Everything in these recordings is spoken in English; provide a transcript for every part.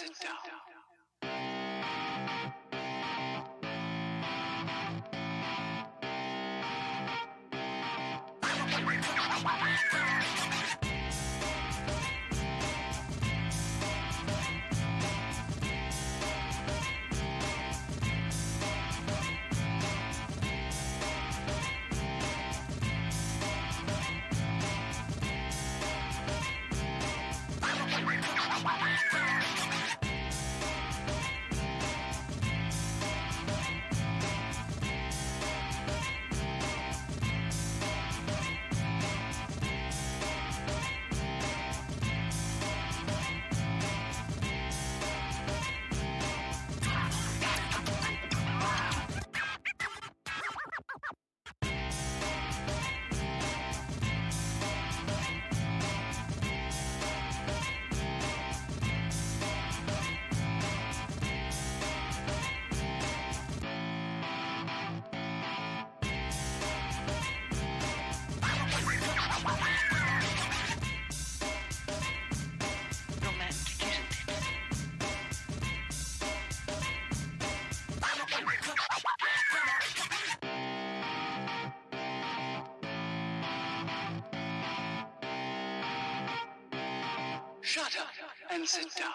and sit down. Shut up and sit down.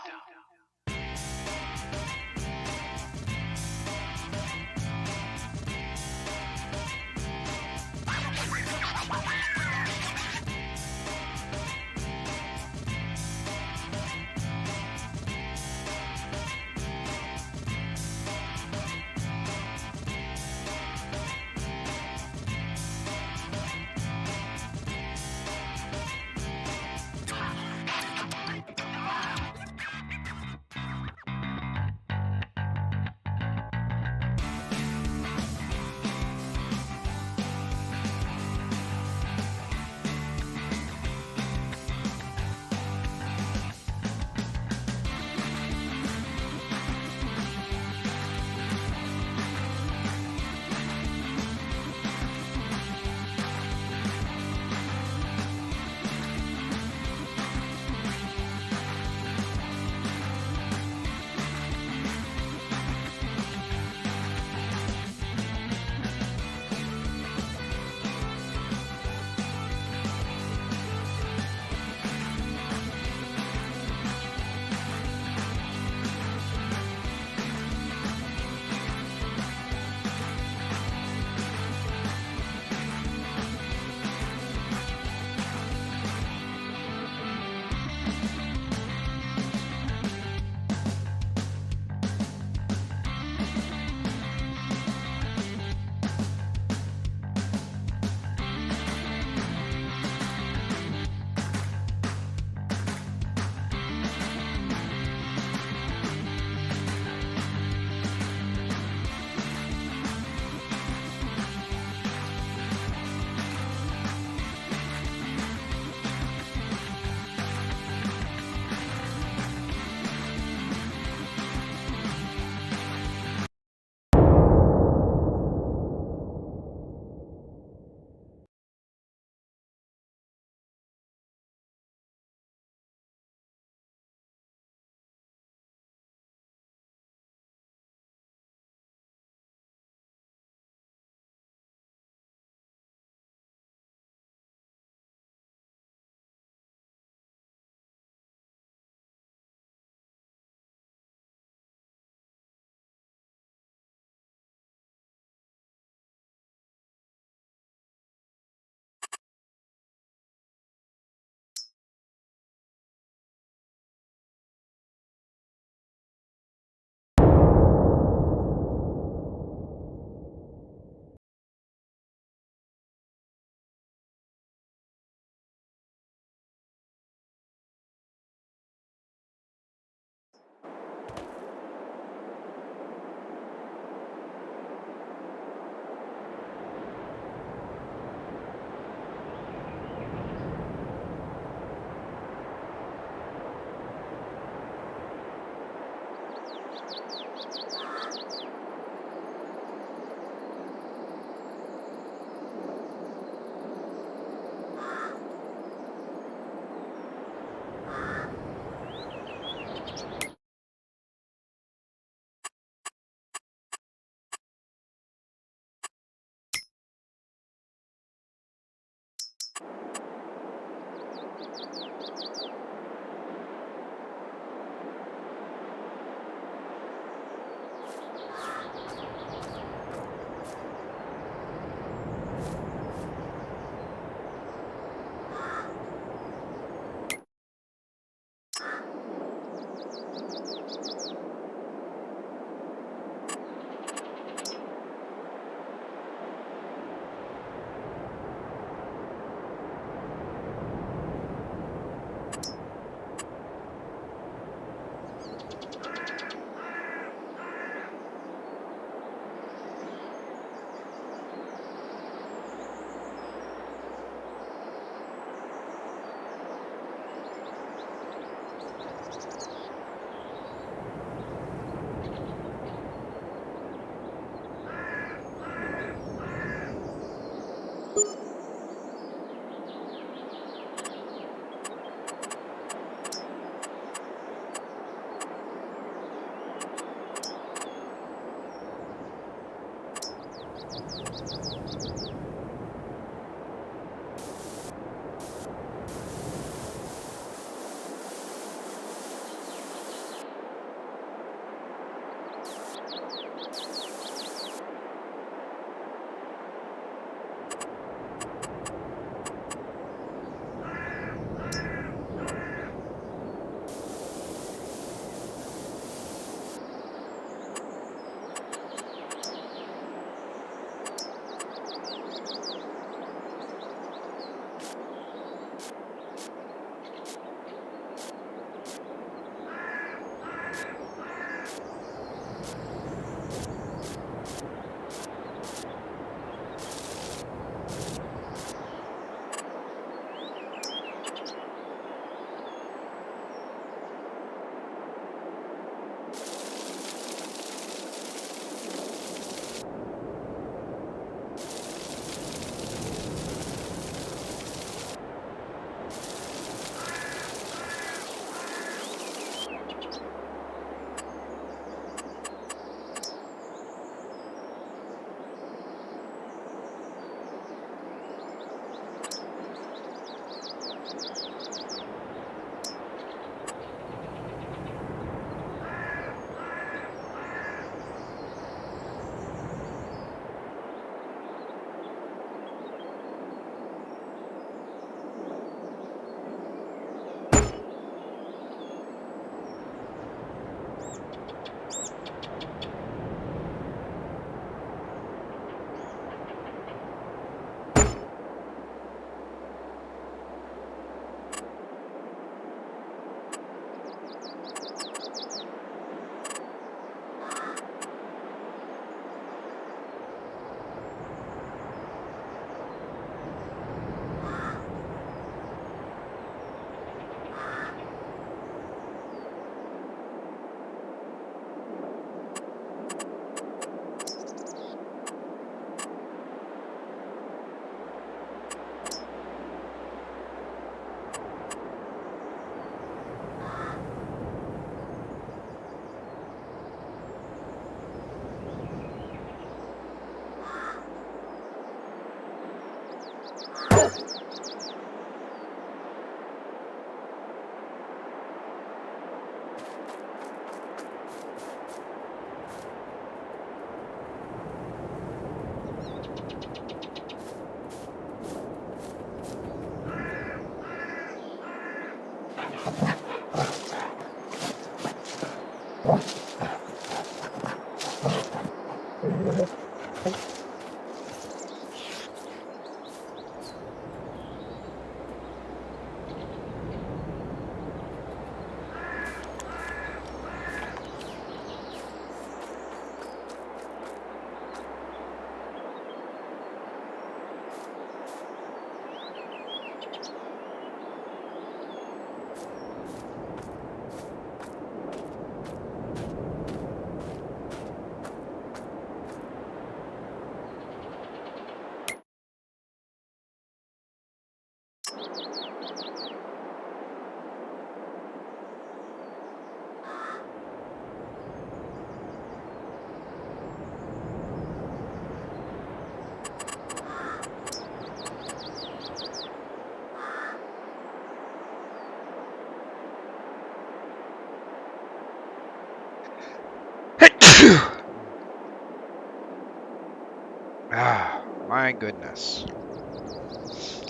my goodness.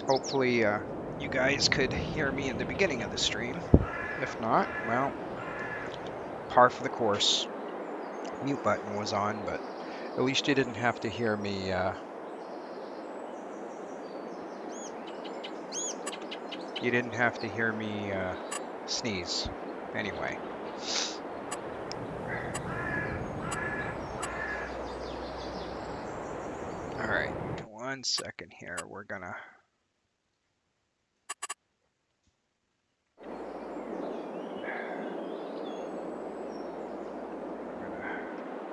Hopefully, you guys could hear me in the beginning of the stream. If not, well, par for the course. Mute button was on, but at least you didn't have to hear me. You didn't have to hear me sneeze. Anyway. All right, 1 second here. We're gonna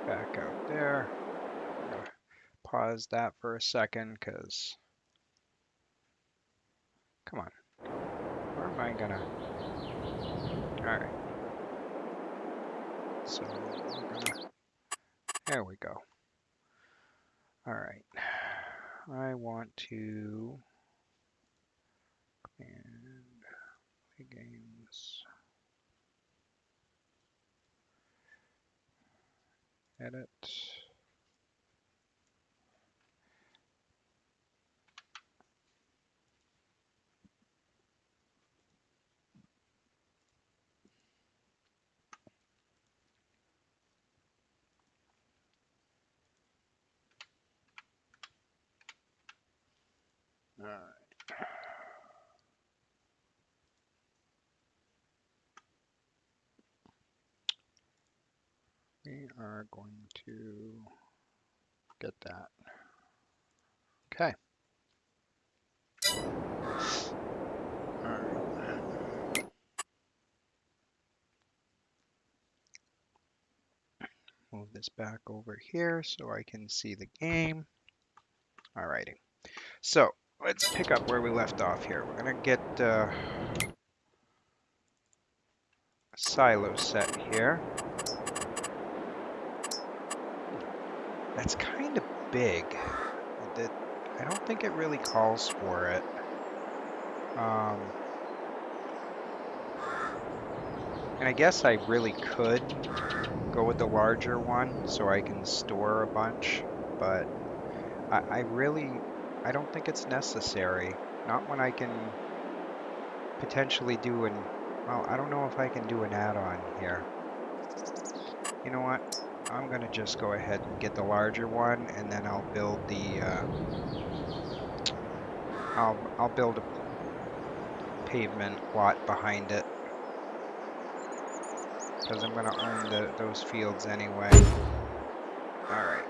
back out there. I'm gonna pause that for a second, because come on, where am I gonna? All right, so we're gonna. There we go. All right, I want to and play games. Edit. All right. We are going to get that. Okay. All right. Move this back over here so I can see the game. All righty. So let's pick up where we left off here. We're gonna get a silo set here. That's kind of big. I don't think it really calls for it. And I guess I really could go with the larger one so I can store a bunch, but I don't think it's necessary. Not when I can potentially do well, I don't know if I can do an add-on here. You know what? I'm gonna just go ahead and get the larger one, and then I'll build I'll build a pavement lot behind it, because I'm gonna own those fields anyway. All right.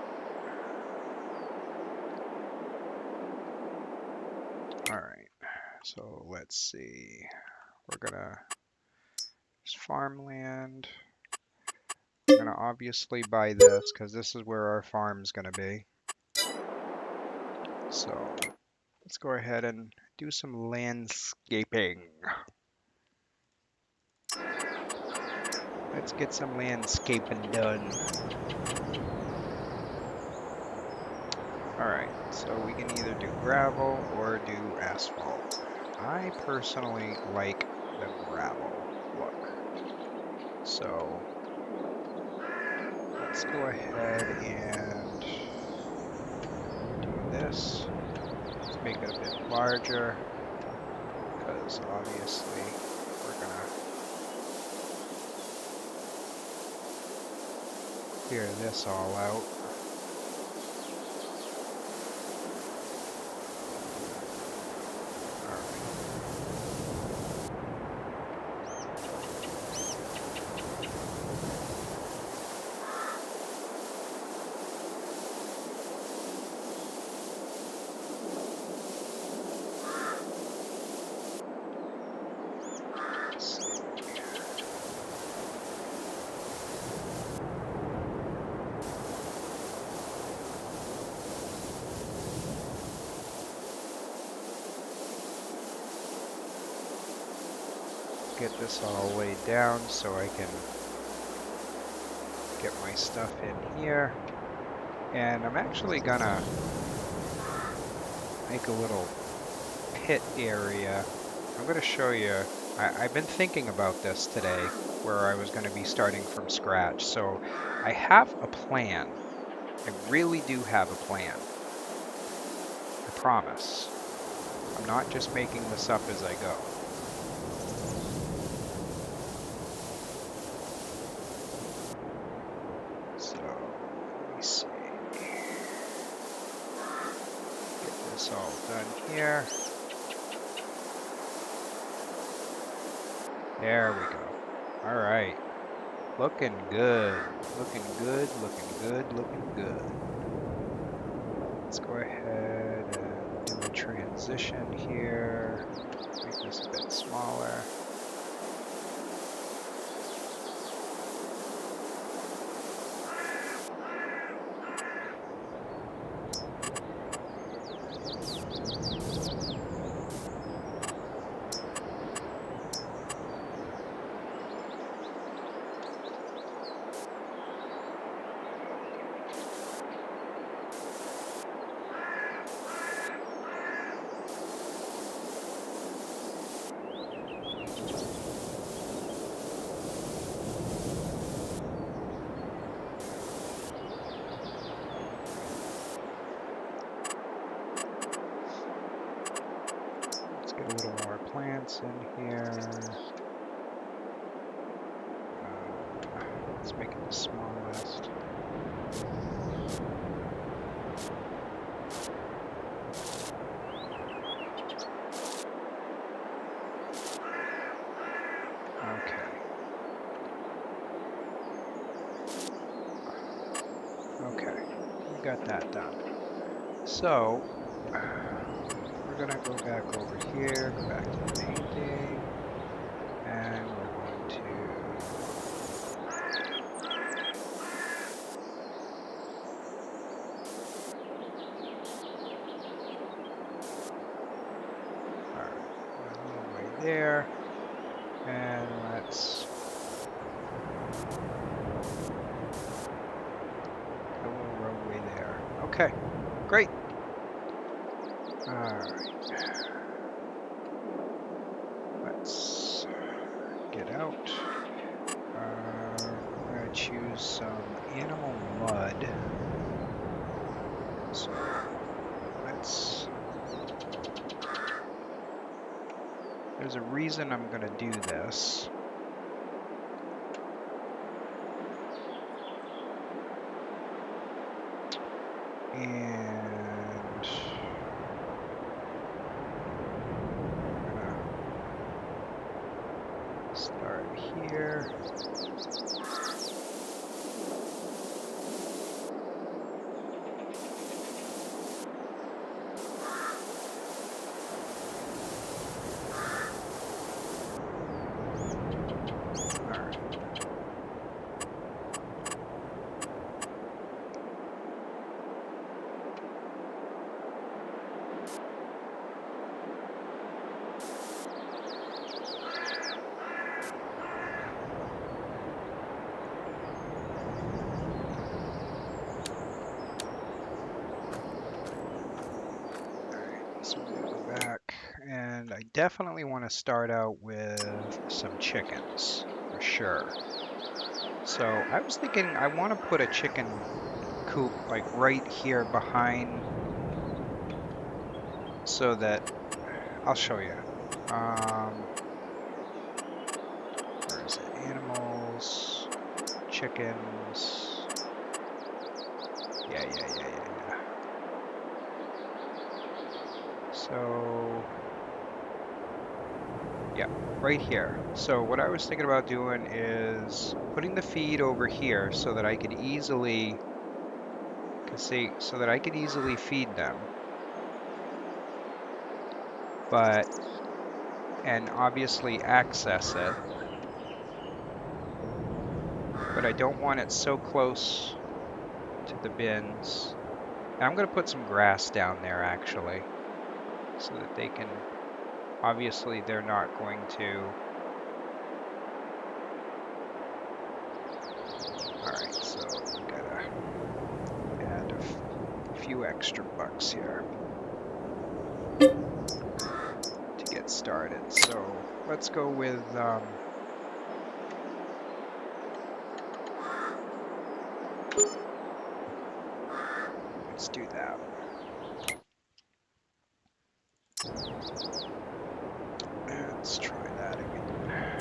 All right. So let's see. We're gonna farmland. I'm gonna obviously buy this because this is where our farm's gonna be. So let's go ahead and do some landscaping. Let's get some landscaping done. Alright, so we can either do gravel or do asphalt. I personally like the gravel look. So let's go ahead and do this. Let's make it a bit larger, because obviously we're gonna clear this all out. Get this all laid down so I can get my stuff in here. And I'm actually gonna make a little pit area. I'm gonna show you. I've been thinking about this today, where I was gonna be starting from scratch. So I have a plan. I really do have a plan. promise. I'm not just making this up as I go. So, let me see. Get this all done here. There we go. All right. Looking good. Looking good, looking good, looking good. Let's go ahead and do a transition here. Make this a bit smaller. Let's get a little more plants in here. Let's make it the smallest. Okay. Okay, we got that done. So, we're gonna go back over here, go back to the painting, and we're going to a little way there, and let's get a little roadway there. Okay, great. Alright, let's get out. I'm going to choose some animal mud. So let's, there's a reason I'm going to do this. And I'm gonna start here. So we're gonna go back, and I definitely want to start out with some chickens for sure. So I was thinking I want to put a chicken coop like right here behind, so that I'll show you. Where is it? Animals, chickens. Yeah. So yeah, right here. So what I was thinking about doing is putting the feed over here so that I could easily, so that I could easily feed them. But, and obviously access it. But I don't want it so close to the bins. And I'm going to put some grass down there actually, so that they can, obviously they're not going to. Alright, so we gotta add a few extra bucks here to get started. So let's go with let's do that. Let's try that again.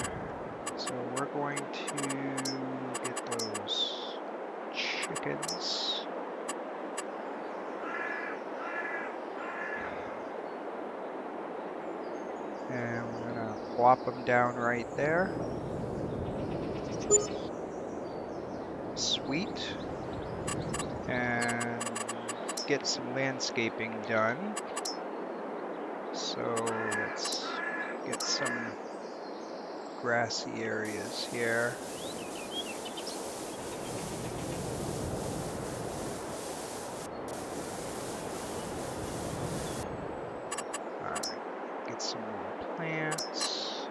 So we're going to get those chickens. And we're gonna plop them down right there. Sweet. And get some landscaping done. So let's get some grassy areas here. Alright, get some more plants.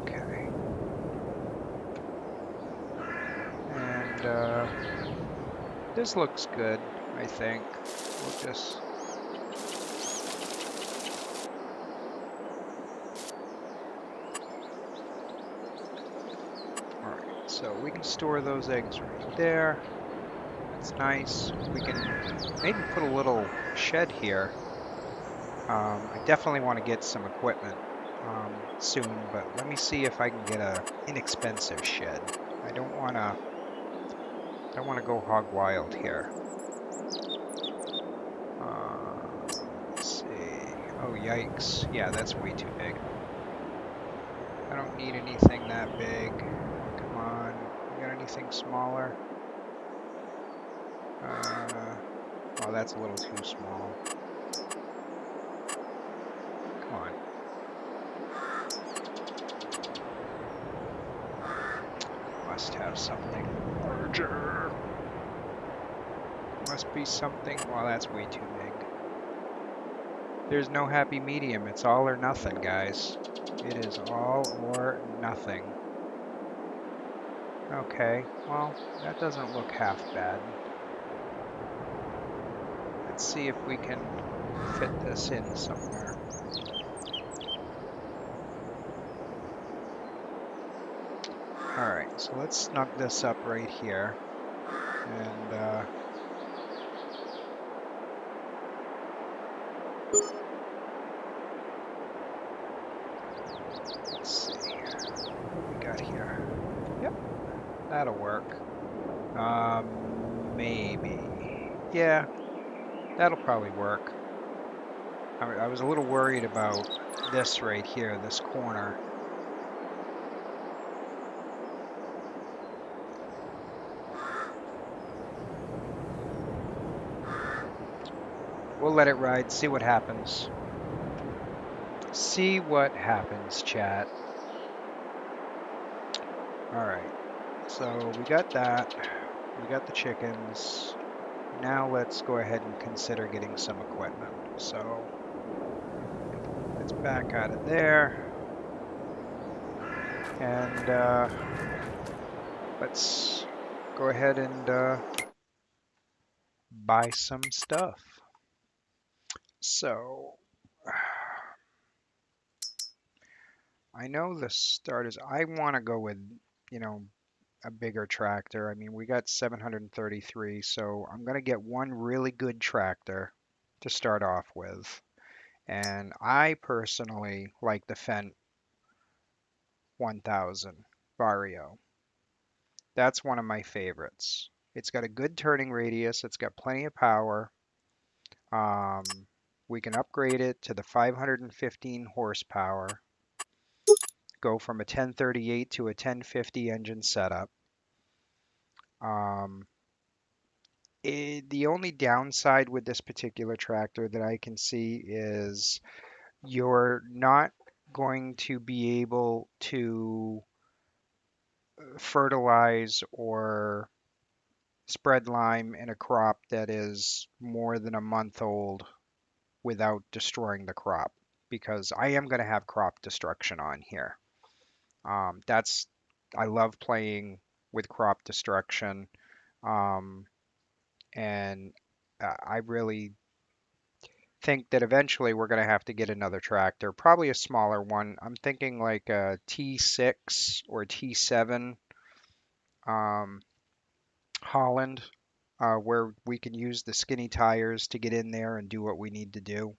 Okay. And this looks good, I think. We'll just Alright, so we can store those eggs right there. That's nice. We can maybe put a little shed here. I definitely want to get some equipment soon, but let me see if I can get a inexpensive shed. I don't want to go hog wild here. Let's see. Oh, yikes. Yeah, that's way too big. I don't need anything that big. Come on. You got anything smaller? Oh, that's a little too small. Come on. Must have something larger. Must be something. Well, that's way too big. There's no happy medium. It's all or nothing, guys. It is all or nothing. Okay, well, that doesn't look half bad. Let's see if we can fit this in somewhere. Alright, so let's snug this up right here. And, let's see what we got here. Yep, that'll work. Maybe. Yeah, that'll probably work. I was a little worried about this right here, this corner. We'll let it ride, see what happens. See what happens, chat. Alright, so we got that. We got the chickens. Now let's go ahead and consider getting some equipment. So let's back out of there. And let's go ahead and buy some stuff. So I know the starters, I want to go with, you know, a bigger tractor. I mean, we got 733, so I'm going to get one really good tractor to start off with. And I personally like the Fendt 1000 Vario. That's one of my favorites. It's got a good turning radius, it's got plenty of power. Um, we can upgrade it to the 515 horsepower, go from a 1038 to a 1050 engine setup. Um, the only downside with this particular tractor that I can see is you're not going to be able to fertilize or spread lime in a crop that is more than a month old without destroying the crop, because I am going to have crop destruction on here. That's I love playing with crop destruction, um, and I really think that eventually we're going to have to get another tractor, probably a smaller one. I'm thinking like a T6 or T7. Holland, where we can use the skinny tires to get in there and do what we need to do.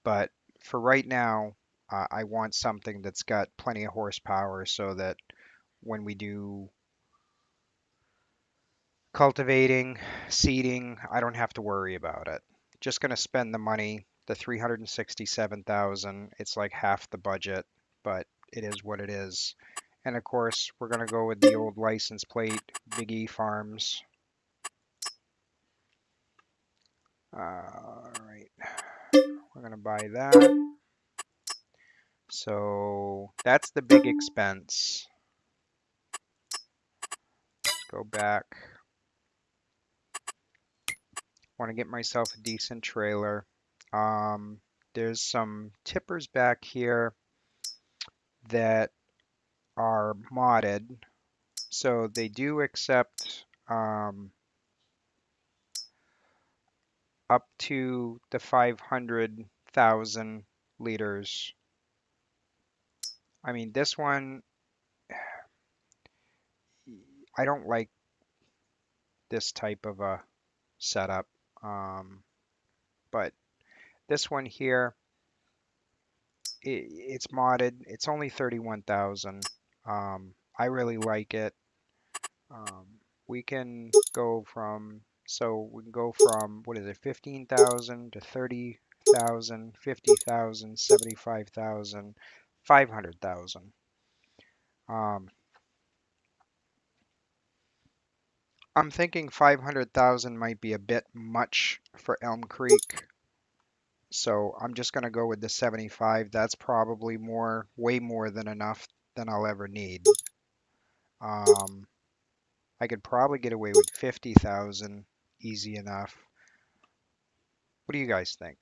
But for right now, I want something that's got plenty of horsepower so that when we do cultivating, seeding, I don't have to worry about it. Just going to spend the money, the 367,000. It's like half the budget, but it is what it is. And of course, we're going to go with the old license plate, Big E Farms. All right, we're going to buy that. So that's the big expense. Let's go back. Want to get myself a decent trailer. Um, there's some tippers back here that are modded, so they do accept up to the 500,000 liters. I mean, this one, I don't like this type of a setup, um, but this one here, it's modded. It's only 31,000. I really like it. Um, we can go from, so we can go from, what is it, 15,000 to 30,000, 50,000, 75,000, 500,000. Um, I'm thinking 500,000 might be a bit much for Elm Creek, so I'm just going to go with the 75. That's probably more, way more than enough than I'll ever need. Um, I could probably get away with 50,000 easy enough. What do you guys think?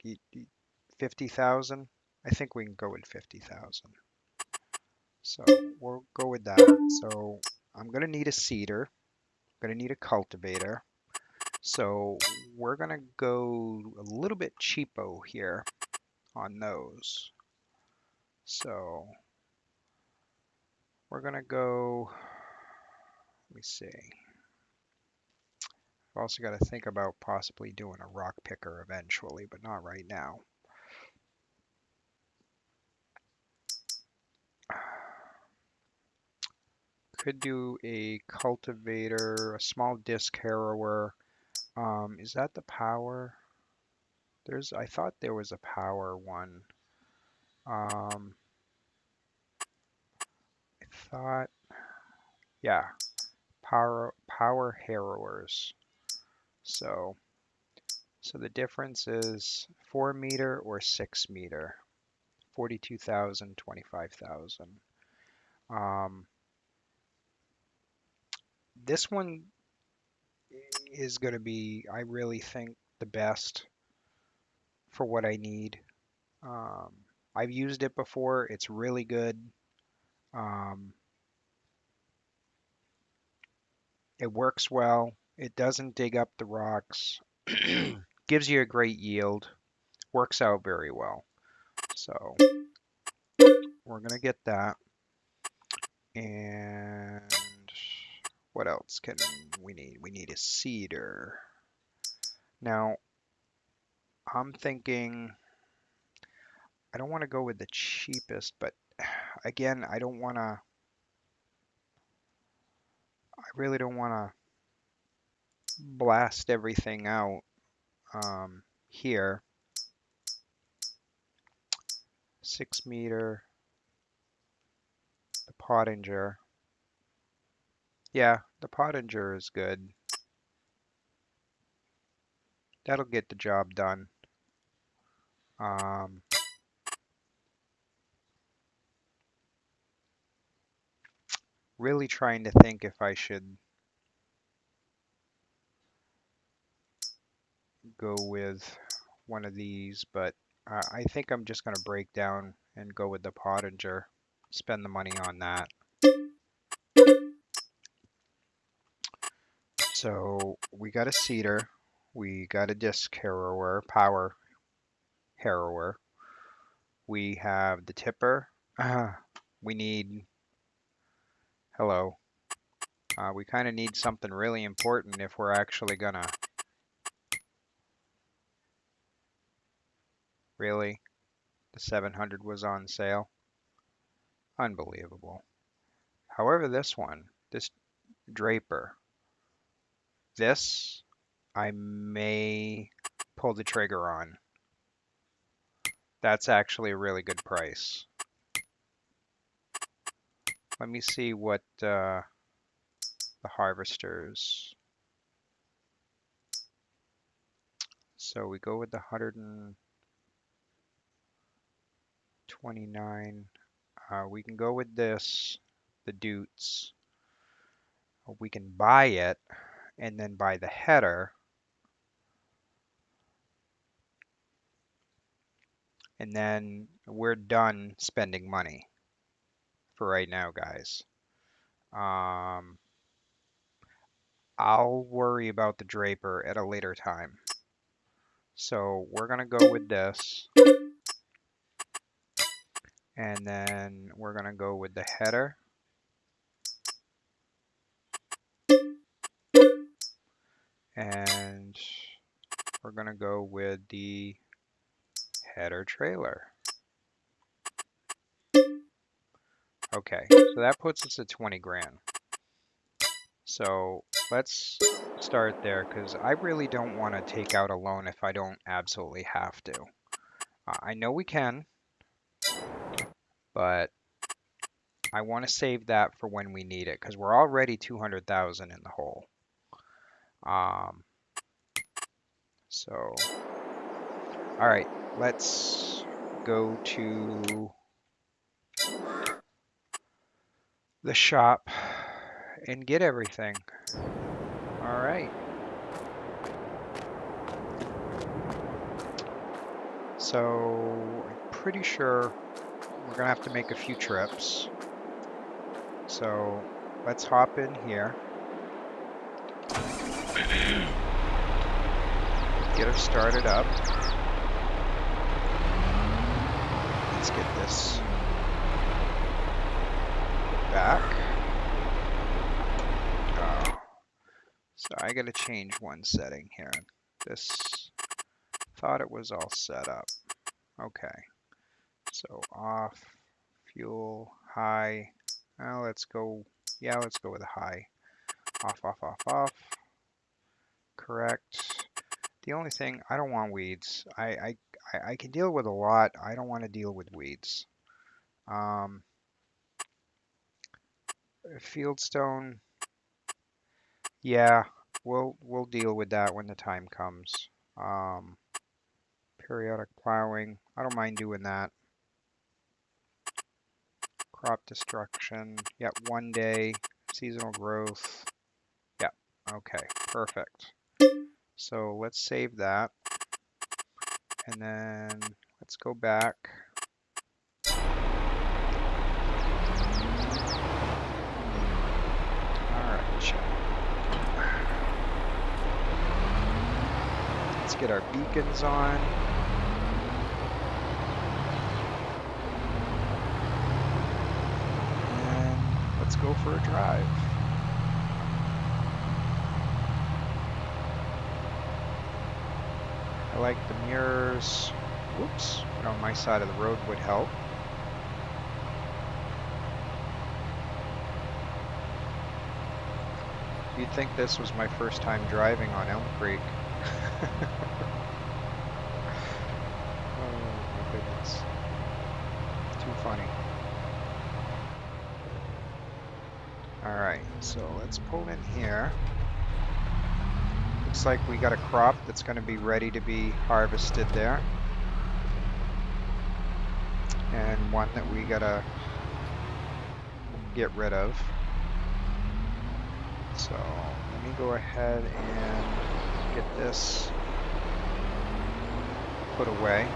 50,000? I think we can go with 50,000. So we'll go with that. So I'm going to need a seeder. I'm going to need a cultivator. So we're going to go a little bit cheapo here on those. So we're going to go, let me see. I've also got to think about possibly doing a rock picker eventually, but not right now. Could do a cultivator, a small disc harrower. Is that the power? I thought there was a power one. Um, I thought, yeah, power harrowers. So, so the difference is 4 meter or 6 meter, 42,000, 25,000. Um, this one is going to be, I really think, the best for what I need. Um, I've used it before. It's really good. Um, it works well. It doesn't dig up the rocks. Gives you a great yield. Works out very well. So we're gonna get that. And what else can we need? We need a seeder. Now I'm thinking I don't want to go with the cheapest, but again, I really don't want to blast everything out here. 6 meter, the Pottinger. Yeah, the Pottinger is good. That'll get the job done. Um, really trying to think if I should go with one of these, but I think I'm just going to break down and go with the Pottinger. Spend the money on that. So we got a seeder. We got a disc harrower, power harrower. We have the tipper. We need, hello, We kind of need something really important if we're actually gonna... Really? The 700 was on sale? Unbelievable. However, this one, this Draper, this I may pull the trigger on. That's actually a really good price. Let me see what the harvesters. So we go with the 129. We can go with this, the Dutes. We can buy it and then buy the header. And then we're done spending money for right now, guys. I'll worry about the Draper at a later time. So we're going to go with this. And then we're going to go with the header. And we're going to go with the header trailer. Okay, so that puts us at 20 grand. So let's start there because I really don't want to take out a loan if I don't absolutely have to. I know we can, but I want to save that for when we need it because we're already 200,000 in the hole. So, all right, let's go to the shop and get everything. All right. So I'm pretty sure we're gonna have to make a few trips. So let's hop in here. Get her started up. Let's get this back. Oh. So I gotta change one setting here. This, thought it was all set up. Okay. So off, fuel, high. Now let's go, yeah, let's go with a high. Off, off, off, off. Correct. The only thing, I don't want weeds. I can deal with a lot. I don't want to deal with weeds. Fieldstone, yeah, we'll deal with that when the time comes. Periodic plowing, I don't mind doing that. Crop destruction, yep, 1 day. Seasonal growth, yep, okay, perfect. So let's save that. And then let's go back. Alright, check. Let's get our beacons on. And let's go for a drive. I like the mirrors. Whoops, but on my side of the road would help. You'd think this was my first time driving on Elmcreek. Oh my goodness. Too funny. Alright, so let's pull in here. Looks like we got a crop that's going to be ready to be harvested there. And one that we gotta get rid of. So let me go ahead and get this put away.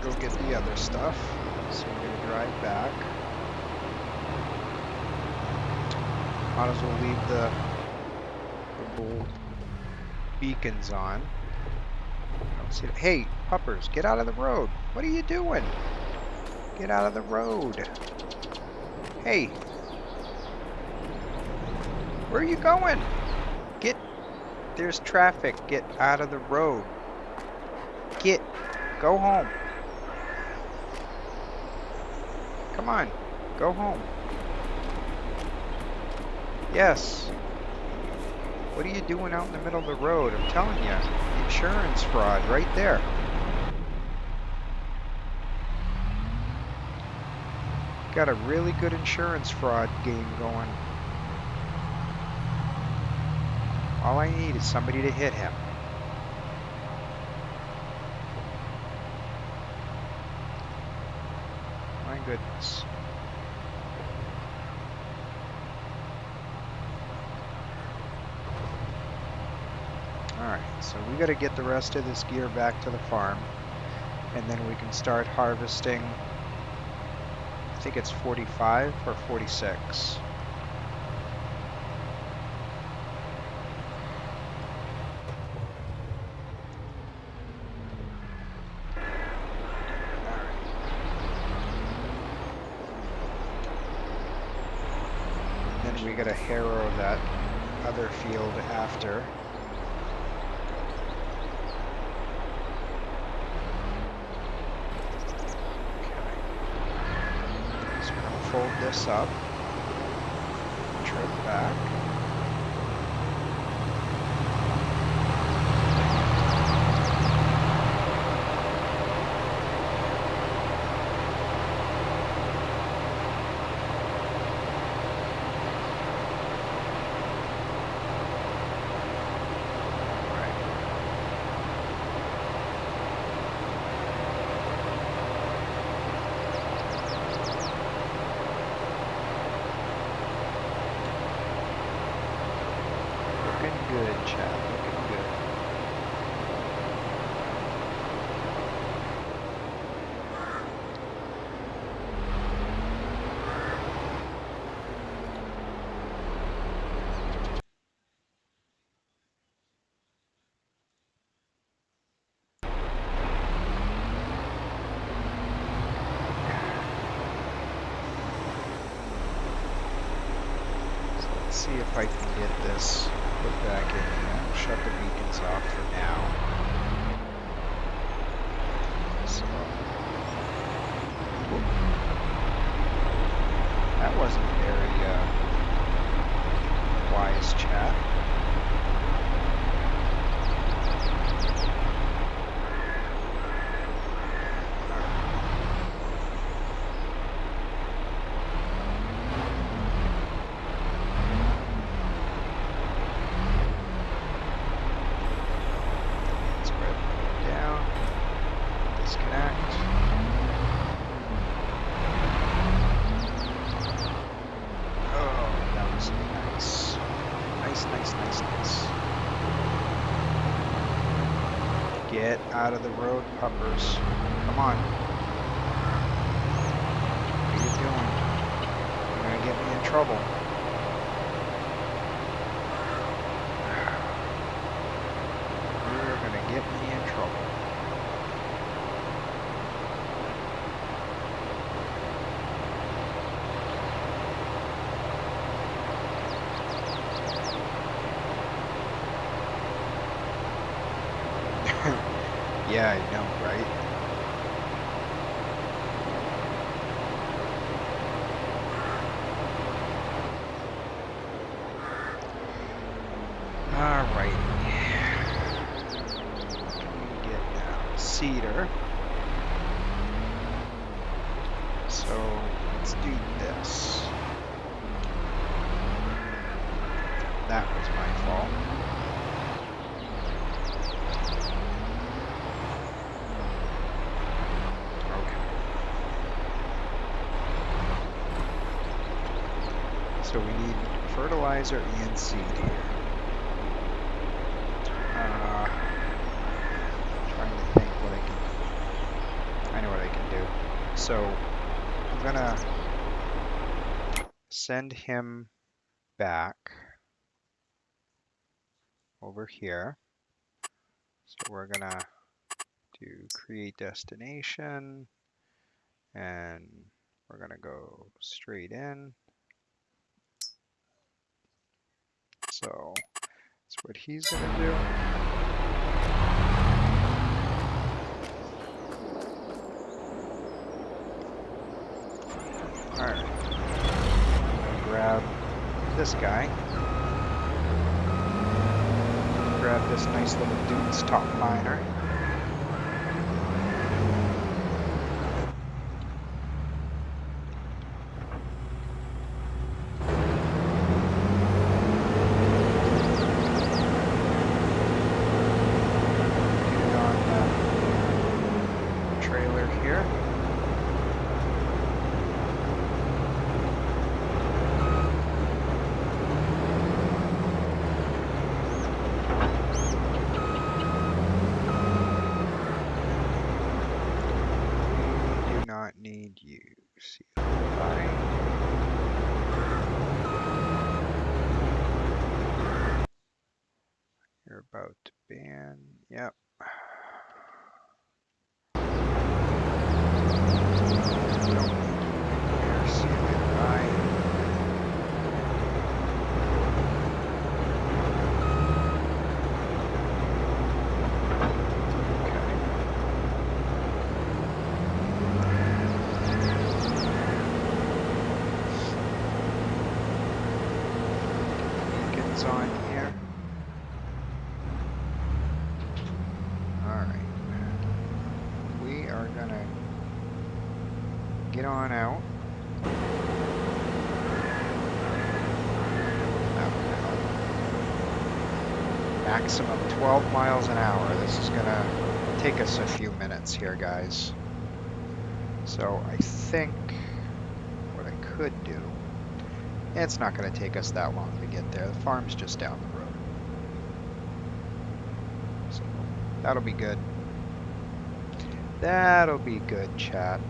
go get the other stuff. So we're gonna drive back. Might as well leave the little beacons on. I don't see it. Hey, puppers, get out of the road. What are you doing? Get out of the road. Hey. Where are you going? Get. There's traffic. Get out of the road. Get. Go home. Come on. Go home. Yes. What are you doing out in the middle of the road? I'm telling you. Insurance fraud right there. Got a really good insurance fraud game going. All I need is somebody to hit him. My goodness. Alright, so we gotta get the rest of this gear back to the farm, and then we can start harvesting. I think it's 45 or 46. Then we gotta harrow that other field after. Fold this up, trip back. Good, Chad. Looking good. So let's see if I can get this put back in here. Shut the beacons off for now. So, whoop. That wasn't very wise, chat. Get out of the road, puppers. Come on. What are you doing? You're gonna get me in trouble. You're gonna get me in trouble. Yeah, I know, right? Alright. Get now cedar. So let's do this. That was my fault. So we need fertilizer and seed here. Trying to think what I know what I So I'm gonna send him back over here. So we're gonna do create destination, and we're gonna go straight in. So that's what he's gonna do. All right, I'm gonna grab this guy. Grab this nice little dude's top liner. Need you. See you're about to ban. Yep. On here. Alright. We are gonna get on out. Maximum 12 miles an hour. This is gonna take us a few minutes here, guys. So I think what I could do, it's not gonna take us that long to get there. The farm's just down the road. So that'll be good. That'll be good, chat.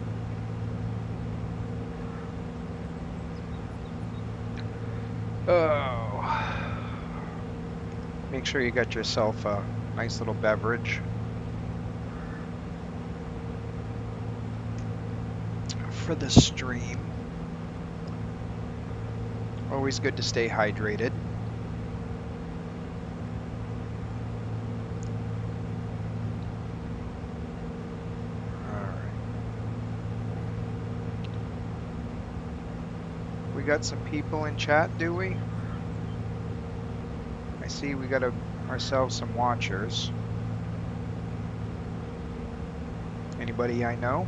Oh. Make sure you got yourself a nice little beverage. For the stream. Always good to stay hydrated. We got some people in chat, do we? I see we got ourselves some watchers. Anybody I know?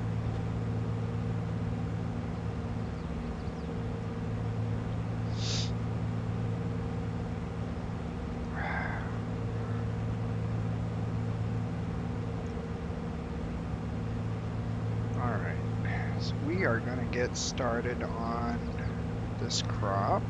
Alright, so we are going to get started on this crop.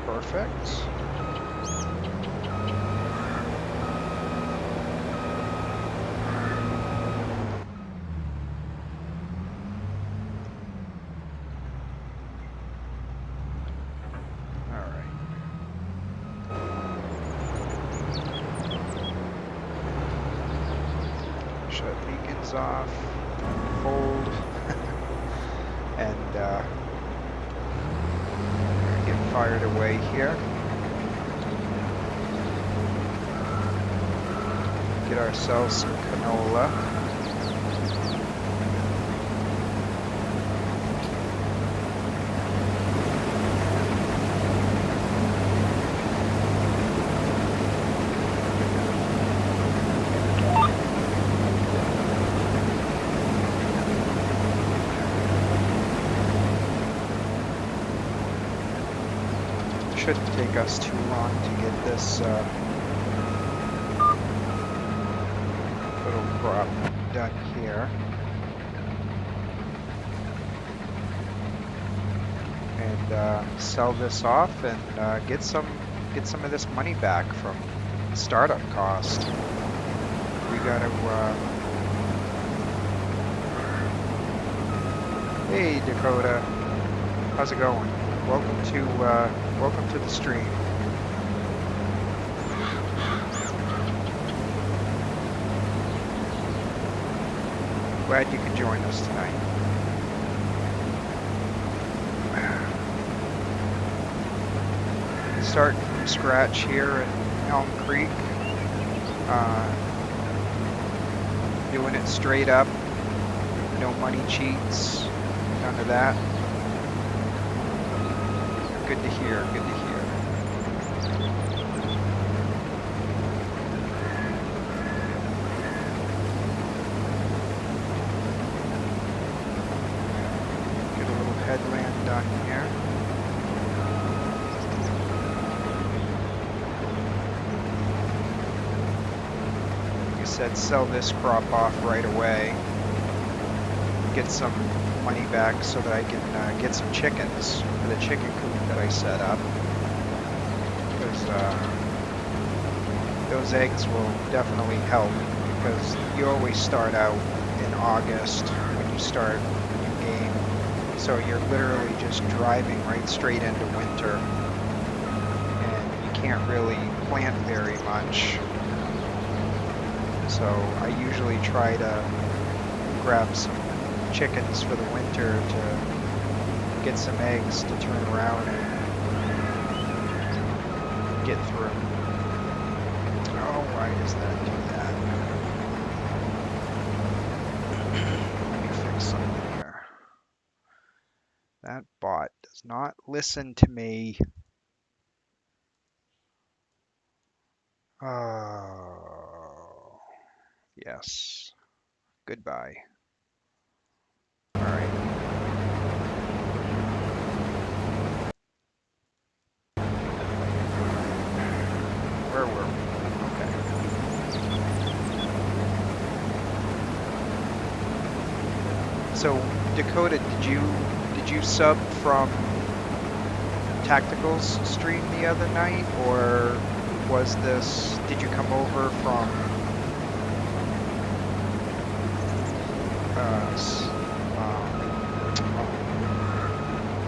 Perfect. Off, fold, and get fired away here. Get ourselves some canola. Shouldn't take us too long to get this little crop done here. And sell this off and get some of this money back from startup cost. We gotta hey Dakota, how's it going? Welcome to the stream. Glad you could join us tonight. Starting from scratch here at Elm Creek. Doing it straight up. No money cheats. None of that. Good to hear, good to hear. Get a little headland done here. Like I said, sell this crop off right away. Get some money back so that I can get some chickens for the chicken coop that I set up, because those eggs will definitely help, because you always start out in August when you start a new game, so you're literally just driving right straight into winter and you can't really plant very much. So I usually try to grab some chickens for the winter to get some eggs to turn around and get through. Oh, why does that do that? Let me fix something here. That bot does not listen to me. Oh, yes. Goodbye. All right. Where were we? Okay. So Dakota, did you sub from Tactical's stream the other night, or did you come over from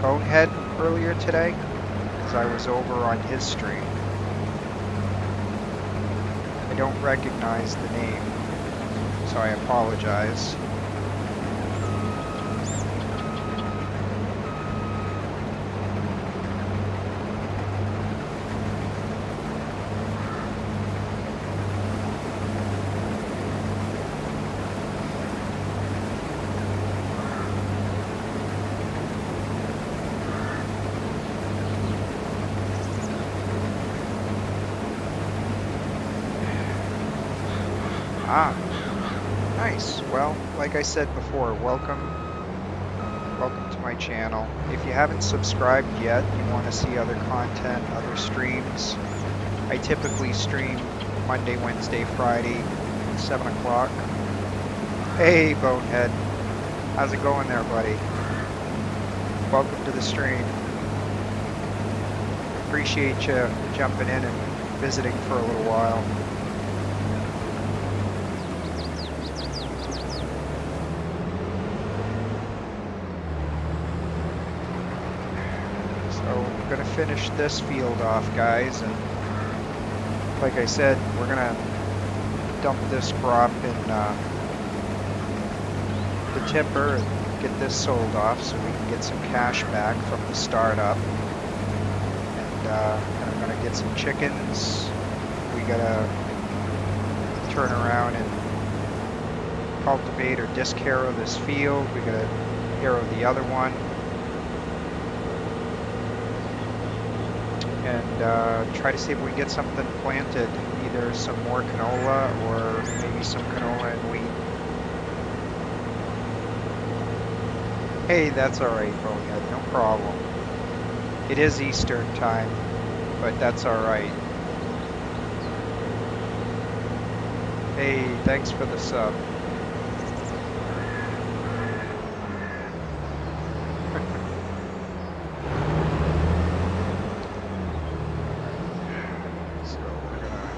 Bonehead earlier today? Because I was over on his stream. I don't recognize the name, so I apologize. Ah, nice. Well, like I said before, welcome to my channel. If you haven't subscribed yet, you want to see other content, other streams, I typically stream Monday, Wednesday, Friday, 7 o'clock. Hey, Bonehead. How's it going there, buddy? Welcome to the stream. Appreciate you jumping in and visiting for a little while. We're going to finish this field off, guys, and like I said, we're going to dump this crop in the tipper and get this sold off so we can get some cash back from the startup. And I'm going to get some chickens. We got to turn around and cultivate or disc harrow this field. We got to harrow the other one. And try to see if we can get something planted, either some more canola or maybe some canola and wheat. Hey, that's alright, Bonehead, no problem. It is Eastern time, but that's alright. Hey, thanks for the sub. So we're gonna.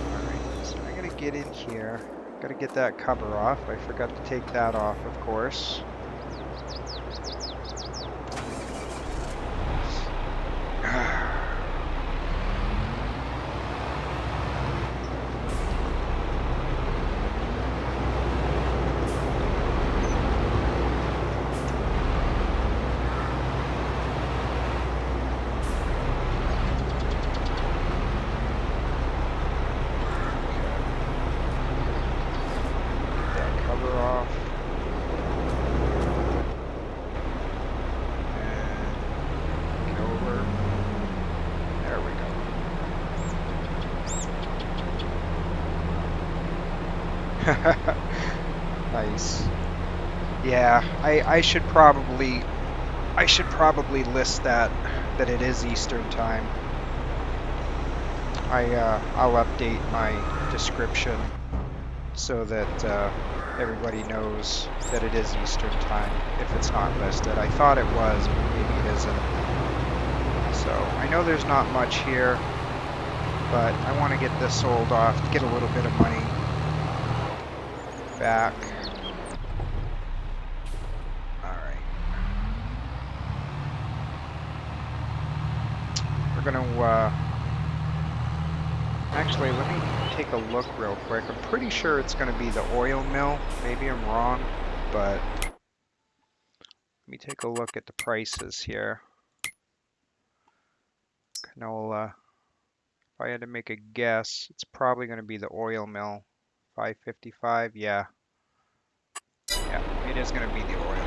Alright, so I gotta get in here. Gotta get that cover off. I forgot to take that off, of course. That cover off. And go over. There we go. Nice. Yeah, I should probably list that it is Eastern time. I'll update my description so that everybody knows that it is Eastern time if it's not listed. I thought it was, but maybe it isn't. So I know there's not much here, but I want to get this sold off to get a little bit of money back. Alright. We're gonna actually, let me take a look real quick. I'm pretty sure it's gonna be the oil mill. Maybe I'm wrong, but let me take a look at the prices here. Canola. If I had to make a guess, it's probably going to be the oil mill. 555, yeah. Yeah, it is going to be the oil mill.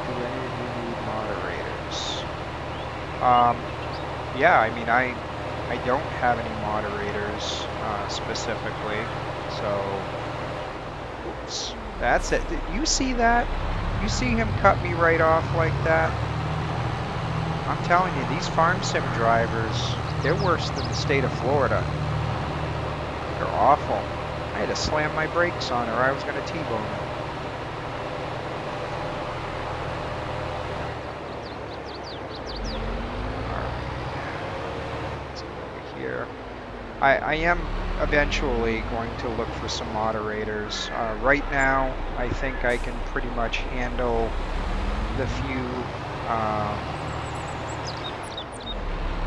Do any of you need moderators? Yeah, I mean, I don't have any moderators specifically, so oops, that's it. Did you see that? You see him cut me right off like that? I'm telling you, these farm sim drivers, they're worse than the state of Florida. They're awful. I had to slam my brakes on her. I was going to T-bone her. Alright. Let's go over here. I am eventually going to look for some moderators. Right now, I think I can pretty much handle the few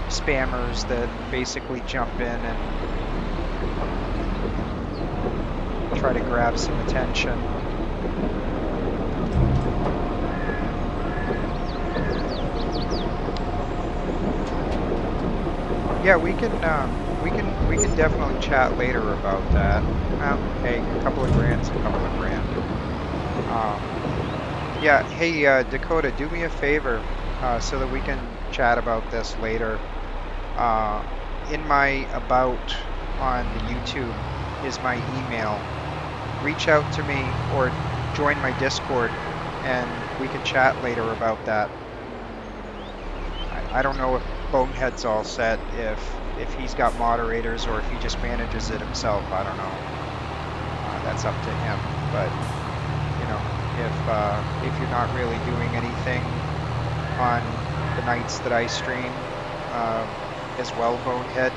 spammers that basically jump in and try to grab some attention. Yeah, we can definitely chat later about that. Hey, a couple of grand's a couple of grand. Yeah, hey Dakota, do me a favor so that we can chat about this later. In my about on the YouTube is my email. Reach out to me or join my Discord and we can chat later about that. I don't know if Bonehead's all set, if he's got moderators or if he just manages it himself. I don't know. That's up to him. But you know, if you're not really doing anything on the nights that I stream as well, Bonehead,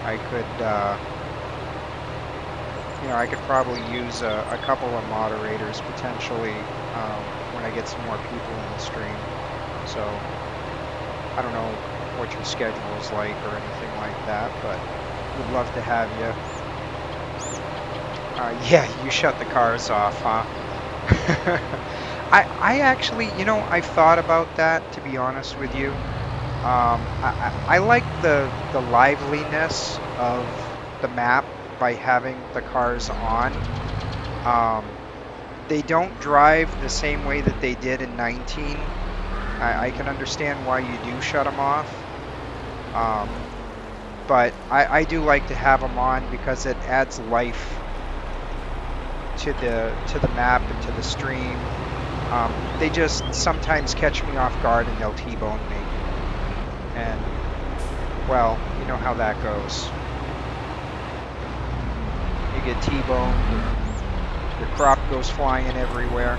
I could you know, I could probably use a couple of moderators potentially when I get some more people in the stream. So I don't know what your schedule is like or anything like that, but would love to have you. Yeah, you shut the cars off, huh? I actually, you know, I've thought about that, to be honest with you. I like the liveliness of the map by having the cars on. They don't drive the same way that they did in 19. I can understand why you do shut them off. But I do like to have them on because it adds life to the map and to the stream. They just sometimes catch me off guard and they'll T-bone me. And, well, you know how that goes. You get T-boned and your crop goes flying everywhere.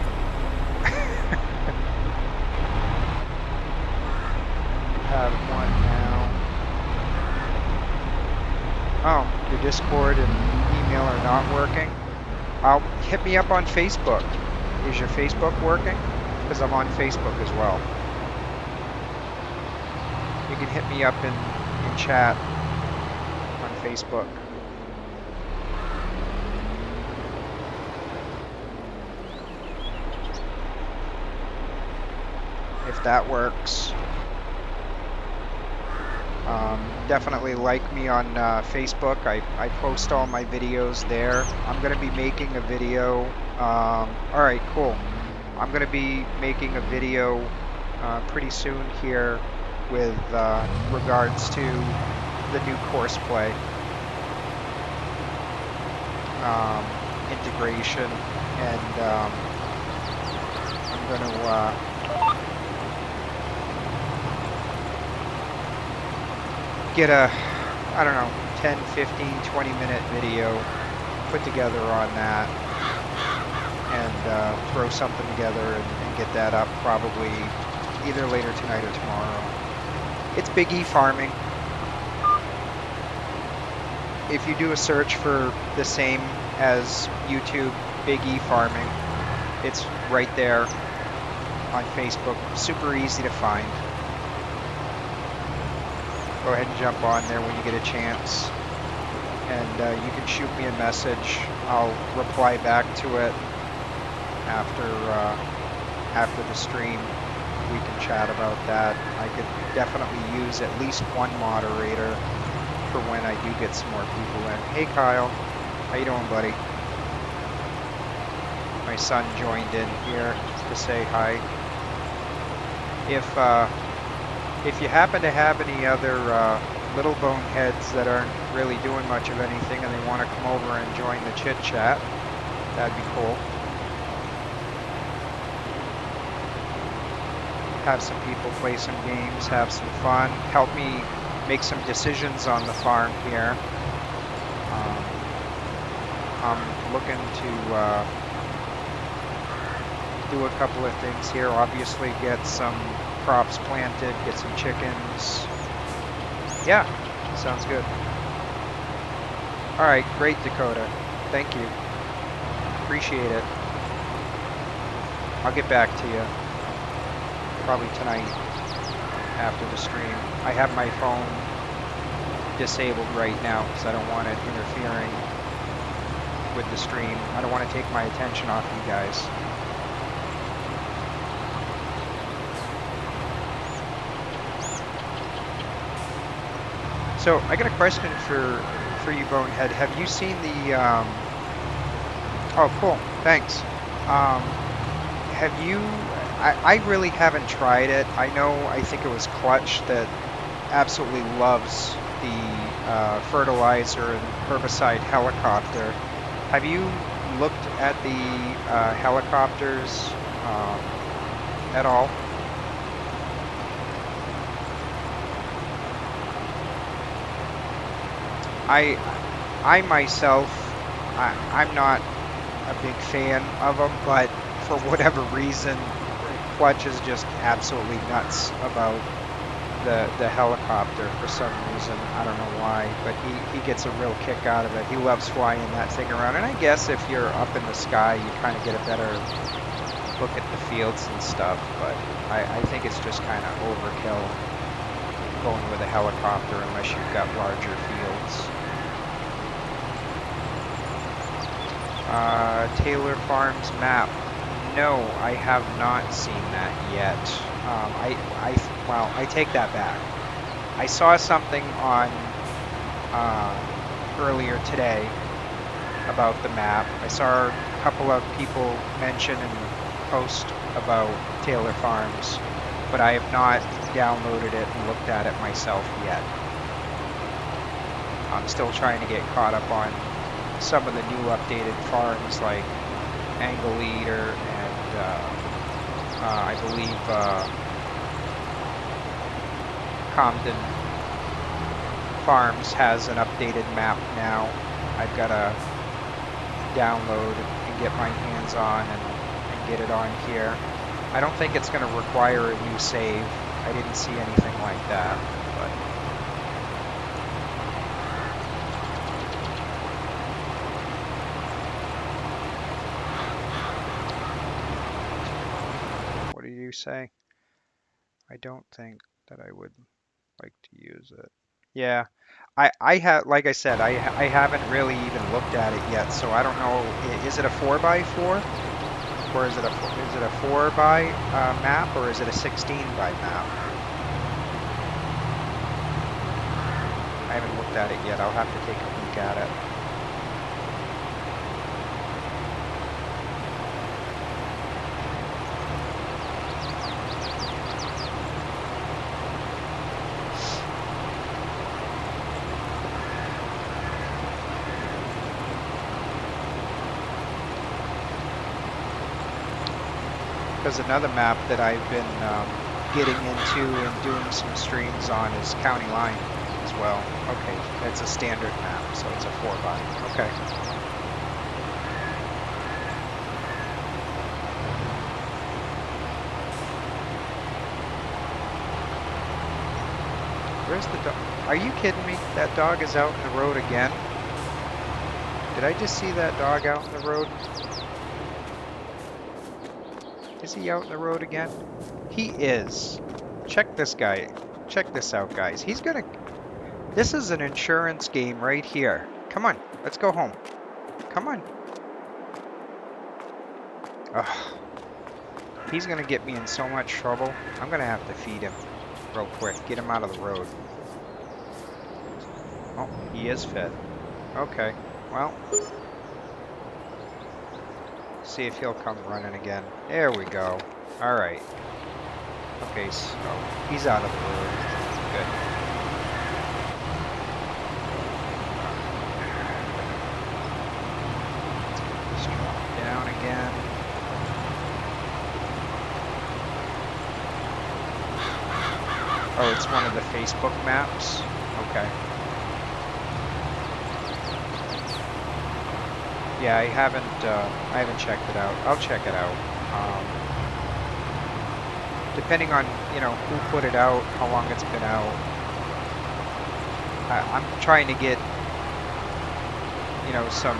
Have one now. Oh, your Discord and email are not working? Hit me up on Facebook. Is your Facebook working? Because I'm on Facebook as well. You can hit me up in chat on Facebook. If that works. Definitely like me on Facebook. I post all my videos there. I'm going to be making a video. Alright, cool. I'm going to be making a video pretty soon here with regards to the new course play. Integration. And I'm going to... get a, I don't know, 10, 15, 20-minute video put together on that and throw something together and get that up probably either later tonight or tomorrow. It's Big E Farming. If you do a search for the same as YouTube, Big E Farming, it's right there on Facebook. Super easy to find. Go ahead and jump on there when you get a chance, and you can shoot me a message. I'll reply back to it after the stream. We can chat about that. I could definitely use at least one moderator for when I do get some more people in. Hey Kyle, how you doing, buddy? My son joined in here to say hi. If you happen to have any other little boneheads that aren't really doing much of anything and they want to come over and join the chit chat, that'd be cool. Have some people play some games, have some fun, help me make some decisions on the farm here. I'm looking to do a couple of things here. Obviously get some crops planted, get some chickens. Yeah, sounds good. All right, great, Dakota. Thank you. Appreciate it. I'll get back to you probably tonight after the stream. I have my phone disabled right now because I don't want it interfering with the stream. I don't want to take my attention off you guys. So I got a question for you, Bonehead. Have you seen the? Oh, cool. Thanks. Have you? I really haven't tried it. I know. I think it was Clutch that absolutely loves the fertilizer and herbicide helicopter. Have you looked at the helicopters at all? I myself, I'm not a big fan of them, but for whatever reason, Clutch is just absolutely nuts about the helicopter for some reason. I don't know why, but he gets a real kick out of it. He loves flying that thing around, and I guess if you're up in the sky, you kind of get a better look at the fields and stuff, but I think it's just kind of overkill going with a helicopter unless you've got larger fields. Taylor Farms map. No, I have not seen that yet. Well, I take that back. I saw something on earlier today about the map. I saw a couple of people mention and post about Taylor Farms, but I have not downloaded it and looked at it myself yet. I'm still trying to get caught up on some of the new updated farms like Angle Eater, and I believe Comden Farms has an updated map now. I've got to download and get my hands on and get it on here. I don't think it's going to require a new save. I didn't see anything like that, but what did you say? I don't think that I would like to use it. Yeah, I have, like I said, I haven't really even looked at it yet, so I don't know. Is it a 4x4, or is it a 4 by map, or is it a 16 by map? I haven't looked at it yet. I'll have to take a look at it. Because another map that I've been getting into and doing some streams on is County Line as well. Okay, that's a standard map, so it's a 4 by. Okay. Where's the dog? Are you kidding me? That dog is out in the road again? Did I just see that dog out in the road? Is he out in the road again? He is. Check this guy. Check this out, guys. He's gonna... This is an insurance game right here. Come on, let's go home. Come on. Ugh. He's gonna get me in so much trouble. I'm gonna have to feed him real quick. Get him out of the road. Oh, he is fed. Okay, well. See if he'll come running again. There we go. Alright. Okay, so he's out of the road. Good. Just drop down again. Oh, it's one of the Facebook maps? Okay. Yeah, I haven't checked it out. I'll check it out. Depending on, you know, who put it out, how long it's been out. I'm trying to get, you know, some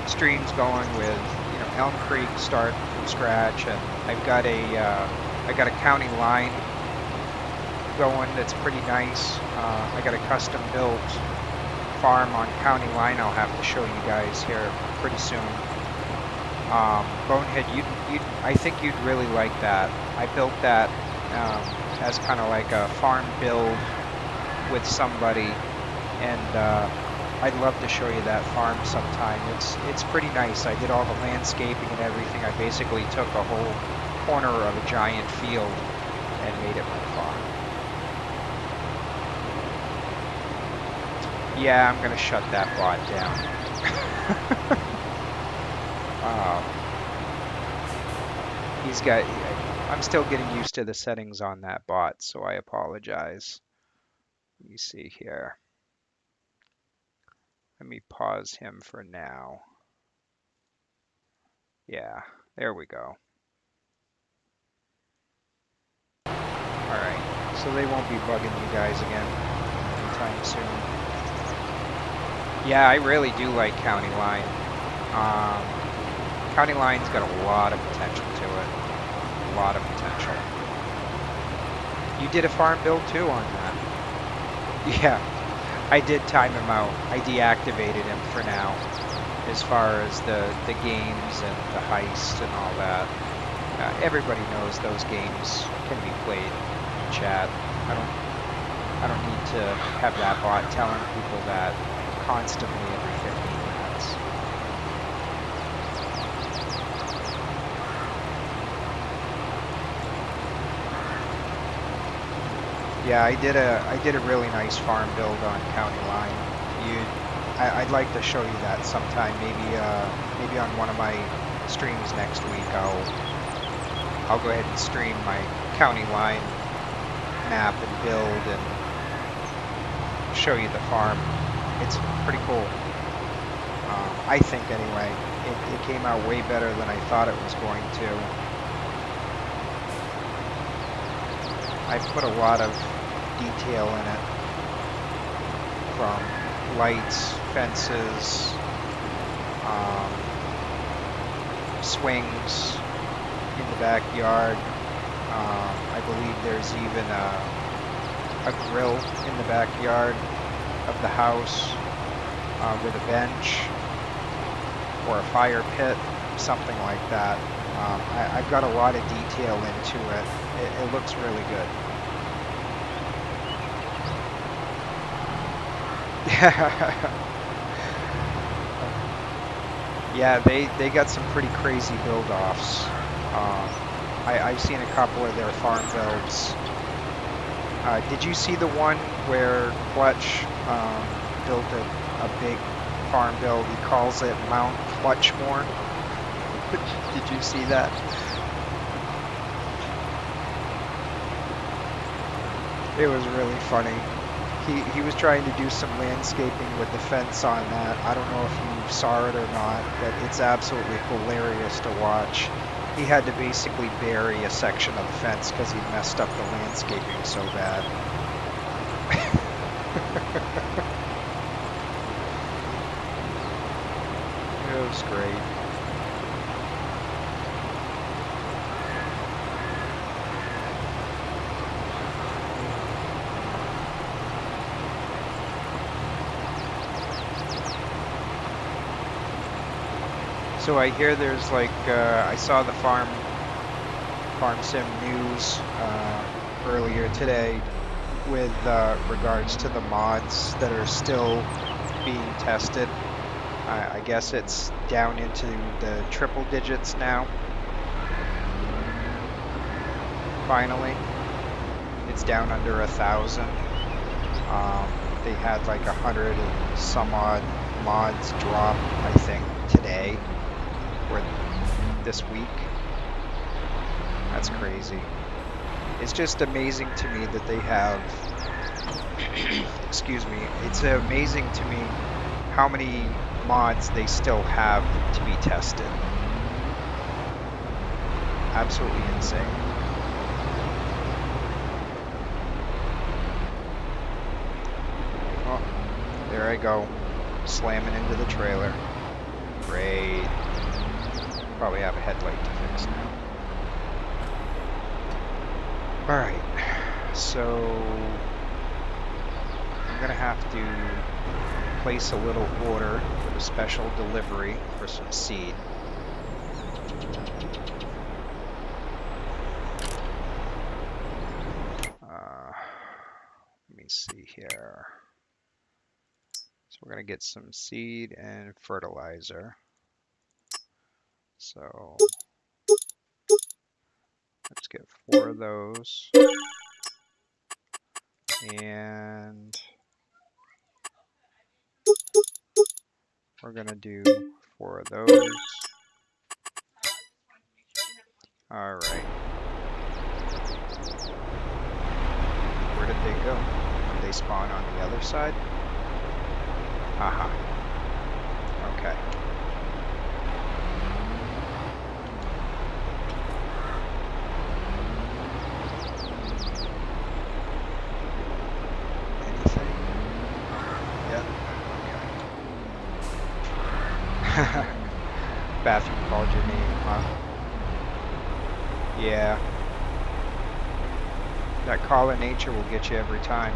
streams going with, you know, Elmcreek Start from scratch, and I got a County Line going that's pretty nice. I got a custom built farm on County Line I'll have to show you guys here pretty soon. Bonehead, I think you'd really like that. I built that as kind of like a farm build with somebody, and I'd love to show you that farm sometime. It's pretty nice. I did all the landscaping and everything. I basically took a whole corner of a giant field and made it my farm. Yeah, I'm gonna shut that bot down. I'm still getting used to the settings on that bot, so I apologize. Let me see here. Let me pause him for now. Yeah, there we go. Alright, so they won't be bugging you guys again anytime soon. Yeah, I really do like County Line. County Line's got a lot of potential to it. A lot of potential. You did a farm build too on that. Yeah, I did time him out. I deactivated him for now, as far as the games and the heist and all that. Everybody knows those games can be played in chat. I don't need to have that bot telling people that constantly every 15 minutes. Yeah, I did a really nice farm build on County Line. I'd like to show you that sometime. Maybe maybe on one of my streams next week, I'll go ahead and stream my county line map and build and show you the farm. It's pretty cool. I think anyway. It came out way better than I thought it was going to. I've put a lot of detail in it, from lights, fences, swings in the backyard. I believe there's even a grill in the backyard of the house with a bench or a fire pit, something like that. I've got a lot of detail into it. It looks really good. Yeah, they got some pretty crazy build-offs. I've seen a couple of their farm builds. Did you see the one where Clutch built a big farm build? He calls it Mount Clutchmore. Did you see that? It was really funny. He was trying to do some landscaping with the fence on that. I don't know if you saw it or not, but it's absolutely hilarious to watch. He had to basically bury a section of the fence because he messed up the landscaping so bad. It was great. So I hear there's like, I saw the Farm Sim news earlier today with regards to the mods that are still being tested. I guess it's down into the triple digits now. Finally, it's down under 1,000. They had like 100 and some odd mods drop, I think, today or this week. That's crazy. It's just amazing to me that they have, excuse me, it's amazing to me how many mods they still have to be tested. Absolutely insane. Oh, there I go, slamming into the trailer. Great. Probably have a headlight to fix now. Alright, so I'm gonna have to place a little order with a special delivery for some seed. Let me see here. So we're gonna get some seed and fertilizer. So let's get 4 of those. And we're gonna do 4 of those. All right. Where did they go? Did they spawn on the other side? Aha. Okay. Anything? Yep. Okay. Bathroom called your name, huh? Yeah. That call of nature will get you every time.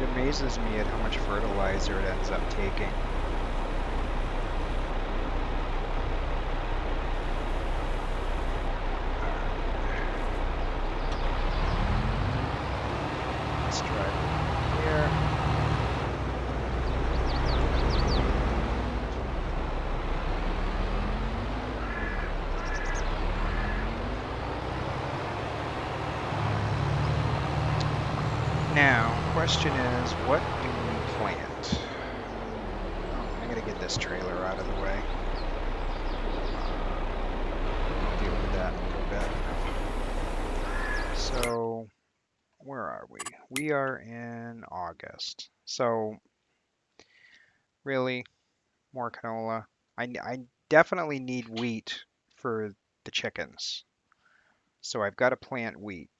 It amazes me at how much fertilizer it ends up taking. Let's drive here. question is, what do we plant? Oh, I gotta get this trailer out of the way. I'll deal with that in a little bit. So, where are we? We are in August. So, really, more canola. I definitely need wheat for the chickens. So I've got to plant wheat.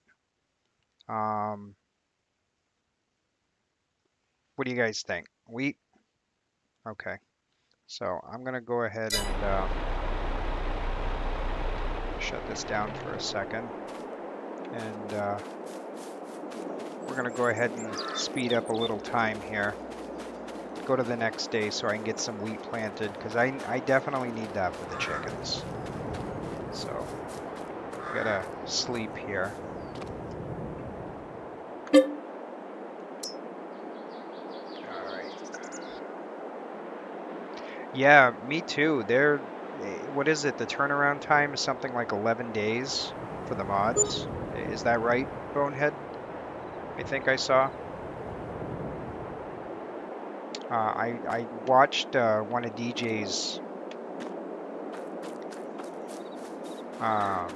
Um, what do you guys think? Wheat? Okay. So I'm gonna go ahead and shut this down for a second. And we're gonna go ahead and speed up a little time here. Go to the next day so I can get some wheat planted because I definitely need that for the chickens. So gotta sleep here. All right. Yeah, me too. What is it? The turnaround time is something like 11 days for the mods. Is that right, Bonehead? I think I saw. I watched one of DJ's um,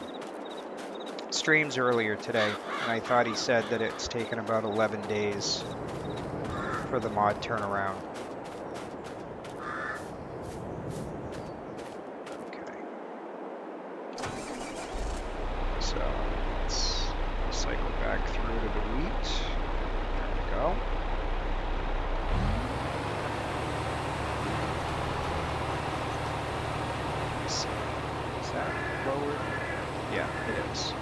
streams earlier today, and I thought he said that it's taken about 11 days for the mod turnaround. Okay, so let's cycle back through to the wheat. There we go. Let's see. Is that lowered? Yeah, it is.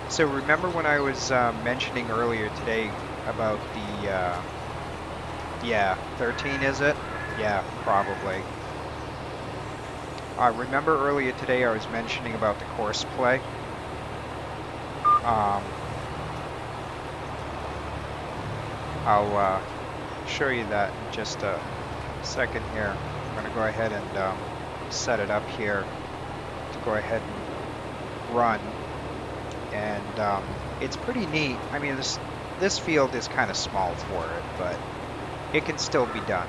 So remember when I was mentioning earlier today about the, yeah, 13 is it? Yeah, probably. Remember earlier today I was mentioning about the course play? Um, I'll show you that in just a second here. I'm going to go ahead and set it up here to go ahead and run. And it's pretty neat. I mean, this field is kind of small for it, but it can still be done.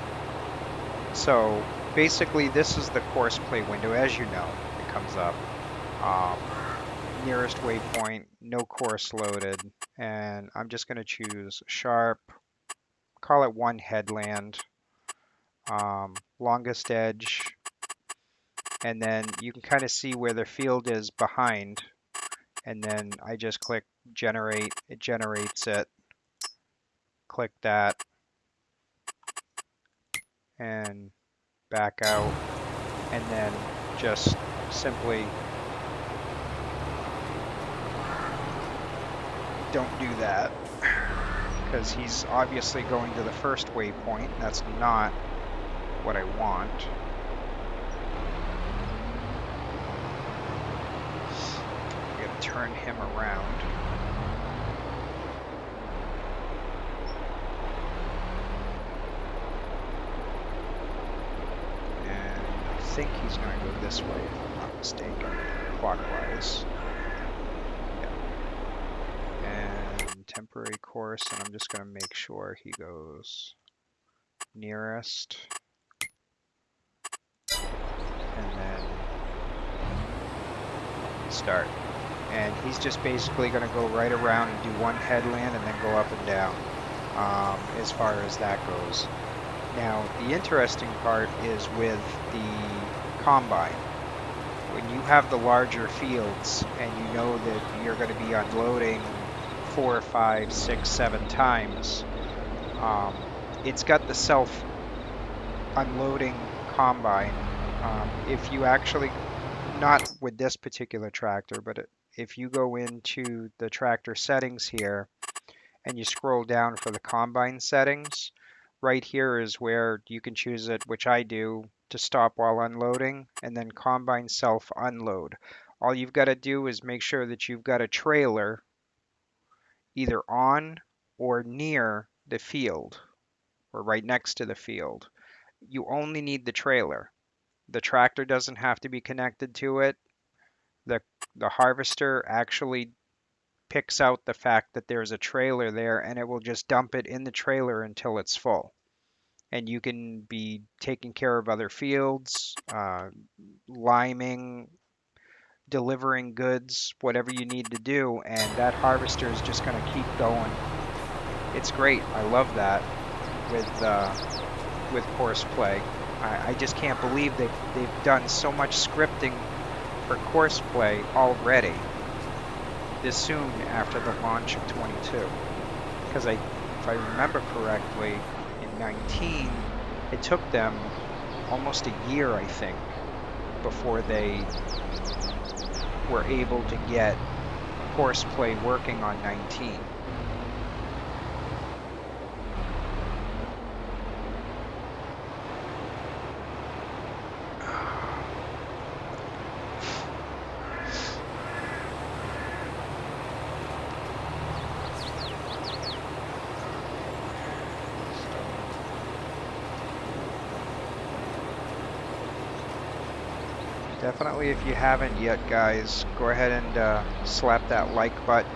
So basically, this is the course play window. As you know, it comes up. Um, Nearest waypoint, no course loaded, and I'm just going to choose sharp, call it one headland, longest edge, and then you can kind of see where the field is behind, and then I just click generate, it generates it, click that, and back out, and then just simply don't do that because he's obviously going to the first waypoint. That's not what I want. I'm going to turn him around. And I think he's going to go this way, if I'm not mistaken, clockwise. And temporary course, and I'm just going to make sure he goes nearest, and then start. And he's just basically going to go right around and do one headland and then go up and down, as far as that goes. Now, the interesting part is with the combine. When you have the larger fields and you know that you're going to be unloading 4, 5, 6, 7 times, it's got the self-unloading combine. If you actually, not with this particular tractor, but if you go into the tractor settings here and you scroll down for the combine settings, right here is where you can choose it, which I do, to stop while unloading, and then combine self unload. All you've got to do is make sure that you've got a trailer either on or near the field or right next to the field. You only need the trailer. The tractor doesn't have to be connected to it. The the harvester actually picks out the fact that there's a trailer there and it will just dump it in the trailer until it's full. And you can be taking care of other fields, liming, delivering goods, whatever you need to do, and that harvester is just going to keep going. It's great. I love that with course play. I just can't believe they've done so much scripting for course play already this soon after the launch of 22. Because if I remember correctly, in 19, it took them almost a year, I think, before they were able to get course play working on 19. Definitely, if you haven't yet, guys, go ahead and slap that like button.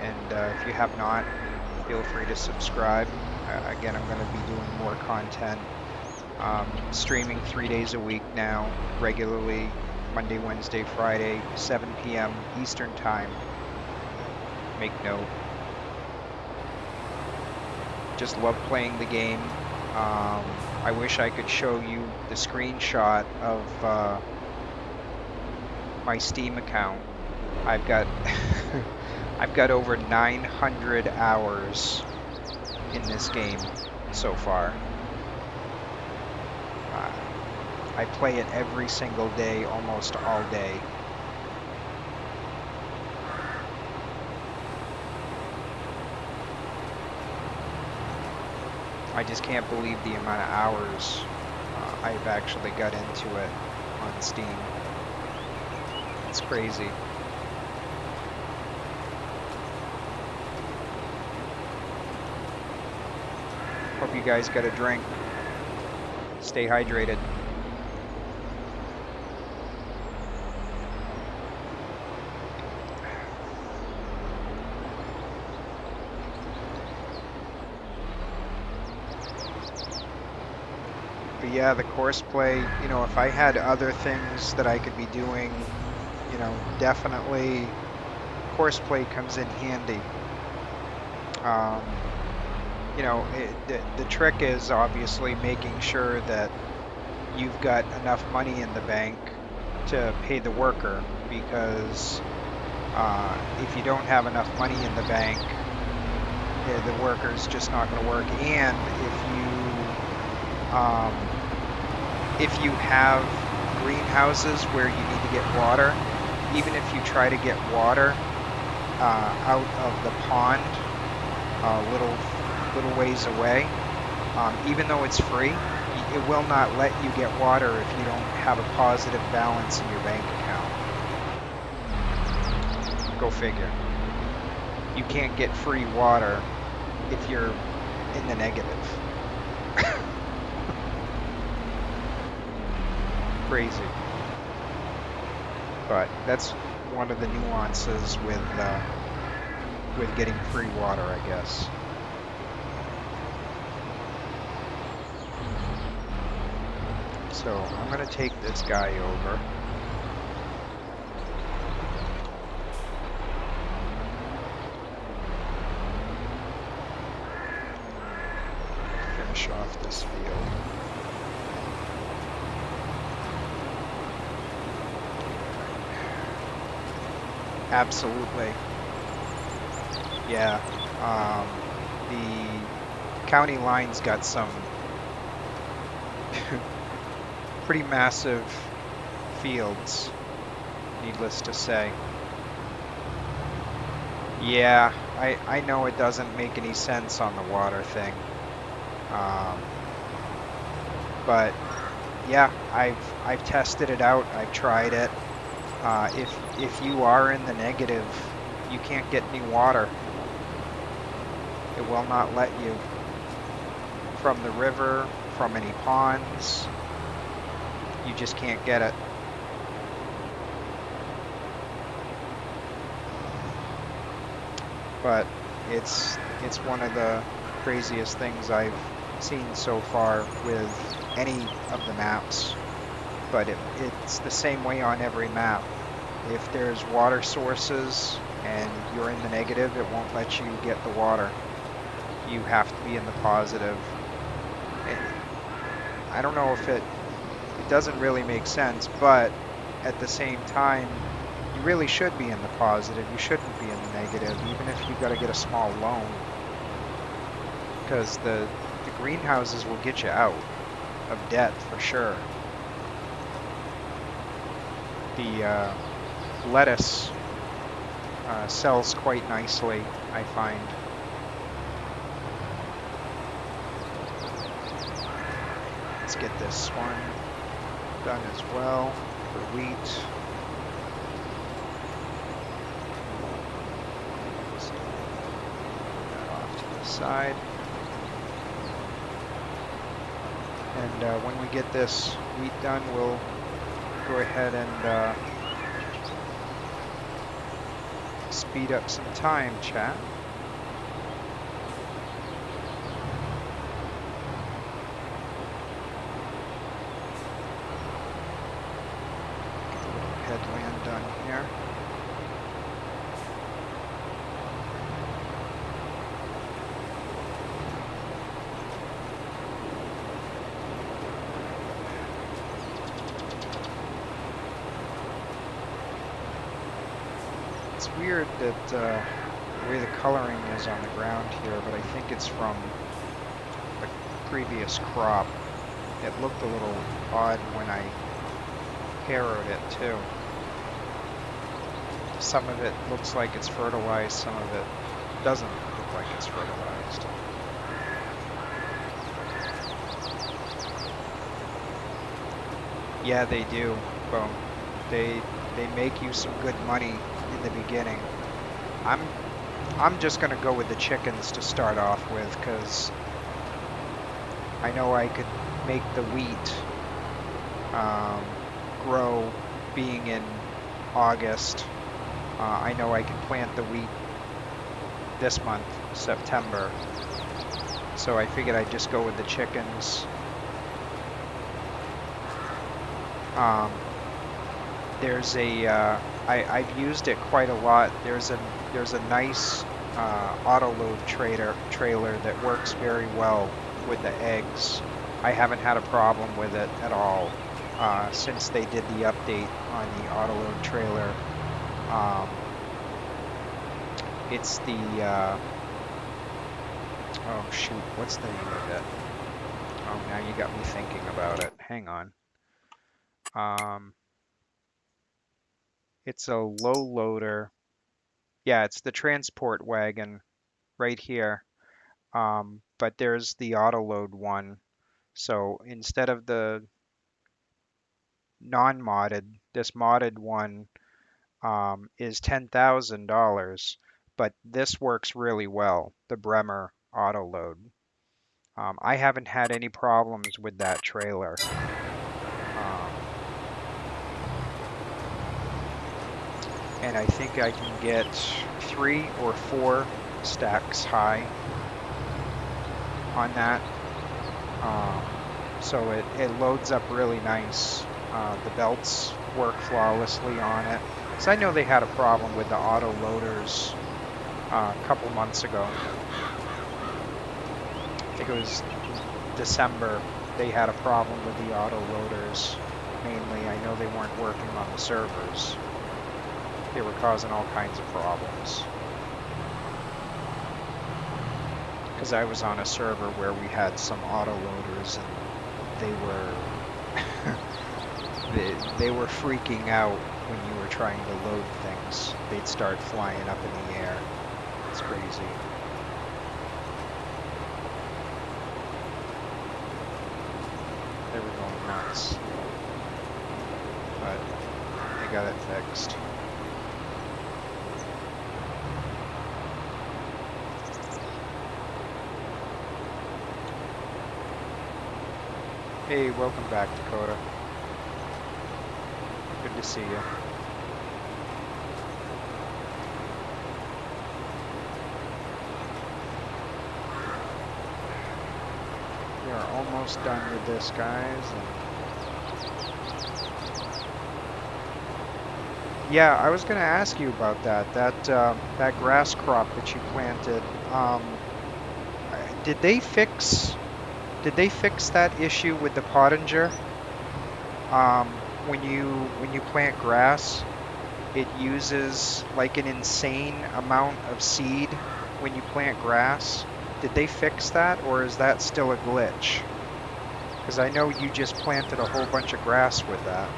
And if you have not, feel free to subscribe. Again, I'm going to be doing more content. Streaming 3 days a week now, regularly, Monday, Wednesday, Friday, 7 p.m. Eastern Time. Make note. Just love playing the game. I wish I could show you the screenshot of my Steam account. I've got I've got over 900 hours in this game so far. I play it every single day, almost all day. I just can't believe the amount of hours I've actually got into it on Steam. It's crazy. Hope you guys got a drink. Stay hydrated. But yeah, the course play, you know, if I had other things that I could be doing, you know, definitely course play comes in handy. You know, the trick is obviously making sure that you've got enough money in the bank to pay the worker, because if you don't have enough money in the bank, the worker's just not going to work. And if you have greenhouses where you need to get water, even if you try to get water out of the pond little ways away, even though it's free, it will not let you get water if you don't have a positive balance in your bank account. Go figure. You can't get free water if you're in the negative. Crazy. But that's one of the nuances with getting free water, I guess. So I'm going to take this guy over. Finish off this field. Absolutely. Yeah. The county line's got some pretty massive fields, needless to say. Yeah, I know it doesn't make any sense on the water thing. But yeah, I've tested it out. I've tried it. If you are in the negative, you can't get any water. It will not let you. From the river, from any ponds. You just can't get it. But it's one of the craziest things I've seen so far with any of the maps. But it's the same way on every map. If there's water sources and you're in the negative, it won't let you get the water. You have to be in the positive. And I don't know if it doesn't really make sense, but at the same time, you really should be in the positive. You shouldn't be in the negative, even if you've got to get a small loan. Because the greenhouses will get you out of debt for sure. The lettuce sells quite nicely, I find. Let's get this one done as well for wheat. Put that off to the side. And when we get this wheat done, we'll go ahead and speed up some time, chat. Get the little headland done here. It's weird that the way the coloring is on the ground here, but I think it's from the previous crop. It looked a little odd when I harrowed it too. Some of it looks like it's fertilized, some of it doesn't look like it's fertilized. Yeah, they do. Boom. They make you some good money in the beginning. I'm just gonna go with the chickens to start off with, because I know I could make the wheat grow being in August. I know I can plant the wheat this month, September. So I figured I'd just go with the chickens. There's a I've used it quite a lot. There's a nice autoload trailer that works very well with the eggs. I haven't had a problem with it at all since they did the update on the autoload trailer. It's the oh shoot, what's the name of it? Oh, now you got me thinking about it. Hang on. It's a low loader. Yeah, it's the transport wagon right here. But there's the autoload one. So instead of the non-modded, this modded one is $10,000, but this works really well, the Bremer autoload. I haven't had any problems with that trailer. And I think I can get 3 or 4 stacks high on that. So it loads up really nice. The belts work flawlessly on it. So I know they had a problem with the auto loaders a couple months ago. I think it was December. They had a problem with the auto loaders. Mainly, I know they weren't working on the servers. They were causing all kinds of problems. Because I was on a server where we had some autoloaders and they were freaking out when you were trying to load things. They'd start flying up in the air. It's crazy. They were going nuts. But they got it fixed. Hey, welcome back, Dakota. Good to see you. We are almost done with this, guys. Yeah, I was going to ask you about that. That grass crop that you planted. Did they fix that issue with the pottinger? Um, when you plant grass, it uses like an insane amount of seed when you plant grass. Did they fix that, or is that still a glitch? Because I know you just planted a whole bunch of grass with that.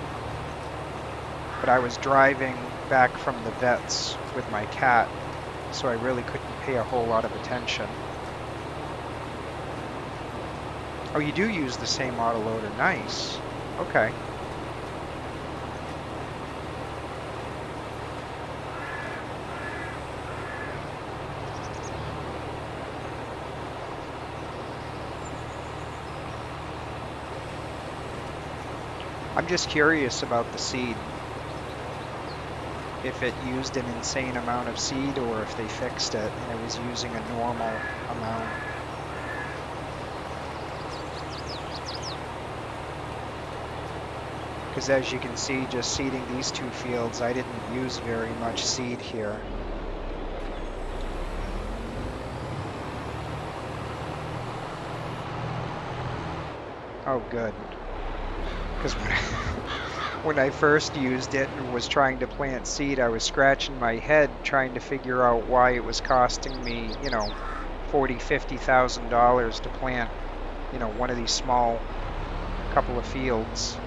But I was driving back from the vets with my cat, so I really couldn't pay a whole lot of attention. Oh, you do use the same autoloader. Nice. Okay. I'm just curious about the seed. If it used an insane amount of seed or if they fixed it and it was using a normal amount. Because as you can see, just seeding these two fields, I didn't use very much seed here. Oh, good. Because when I first used it and was trying to plant seed, I was scratching my head trying to figure out why it was costing me, you know, $40,000-$50,000 to plant, you know, one of these small couple of fields.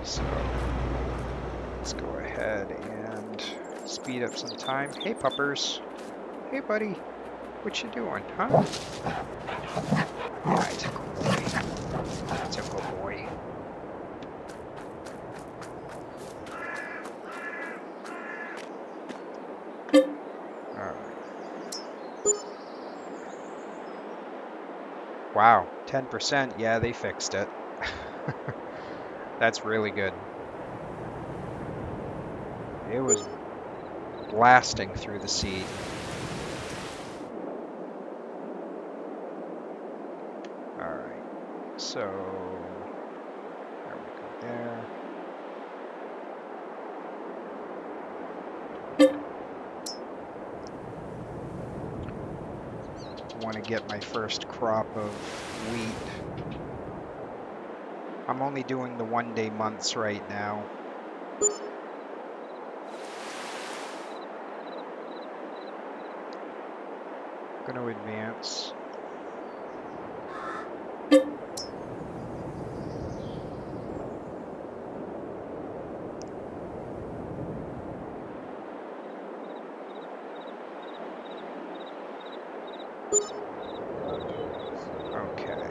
So let's go ahead and speed up some time. Hey, puppers. Hey, buddy. What you doing, huh? Yeah, it's a good boy. It's a good boy. All right. Wow, 10%. Yeah, they fixed it. That's really good. It was blasting through the seed. All right. So there we go there. Want to get my first crop of wheat. I'm only doing the 1-day months right now. Going to advance. Okay.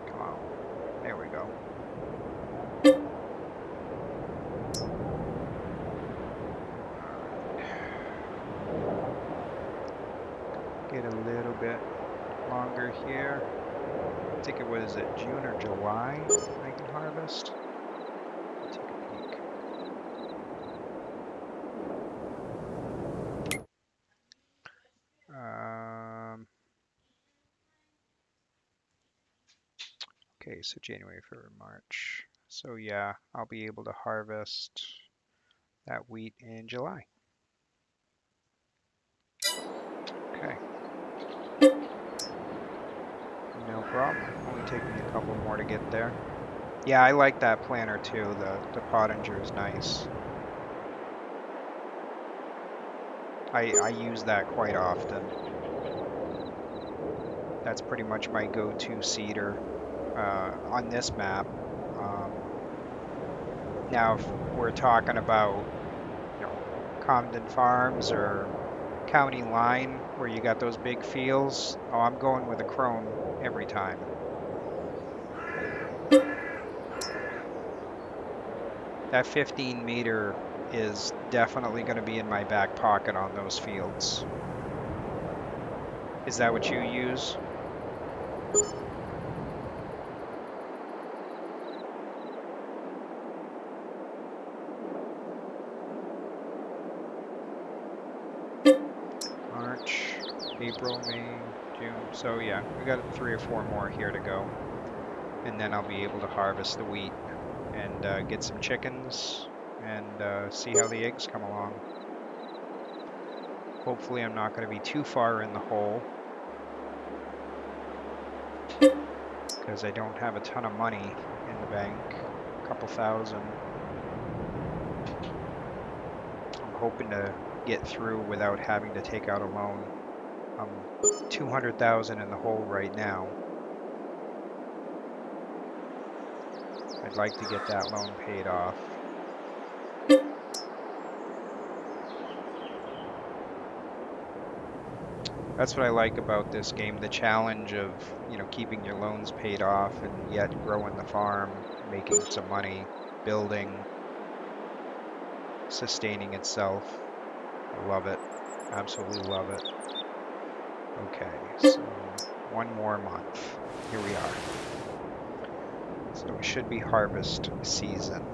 Come on. There we go. Get a little bit longer here. I think it was June or July I can harvest. Take a peek. Okay, so January, February, March. So yeah, I'll be able to harvest that wheat in July. Okay. No problem. Only take me a couple more to get there. Yeah, I like that planter too. The pottinger is nice. I use that quite often. That's pretty much my go-to seeder on this map. Now, if we're talking about, you know, Comden Farms or County Line, where you got those big fields, oh, I'm going with a Chrome every time. That 15 meter is definitely going to be in my back pocket on those fields. Is that what you use? March, April, May, June. So yeah, we got 3 or 4 more here to go. And then I'll be able to harvest the wheat and get some chickens and see how the eggs come along. Hopefully I'm not going to be too far in the hole, because I don't have a ton of money in the bank, a couple thousand. I'm hoping to get through without having to take out a loan. I'm 200,000 in the hole right now. I'd like to get that loan paid off. That's what I like about this game, the challenge of, you know, keeping your loans paid off and yet growing the farm, making some money, building, sustaining itself. I love it. Absolutely love it. Okay, so 1 more month. Here we are. So it should be harvest season.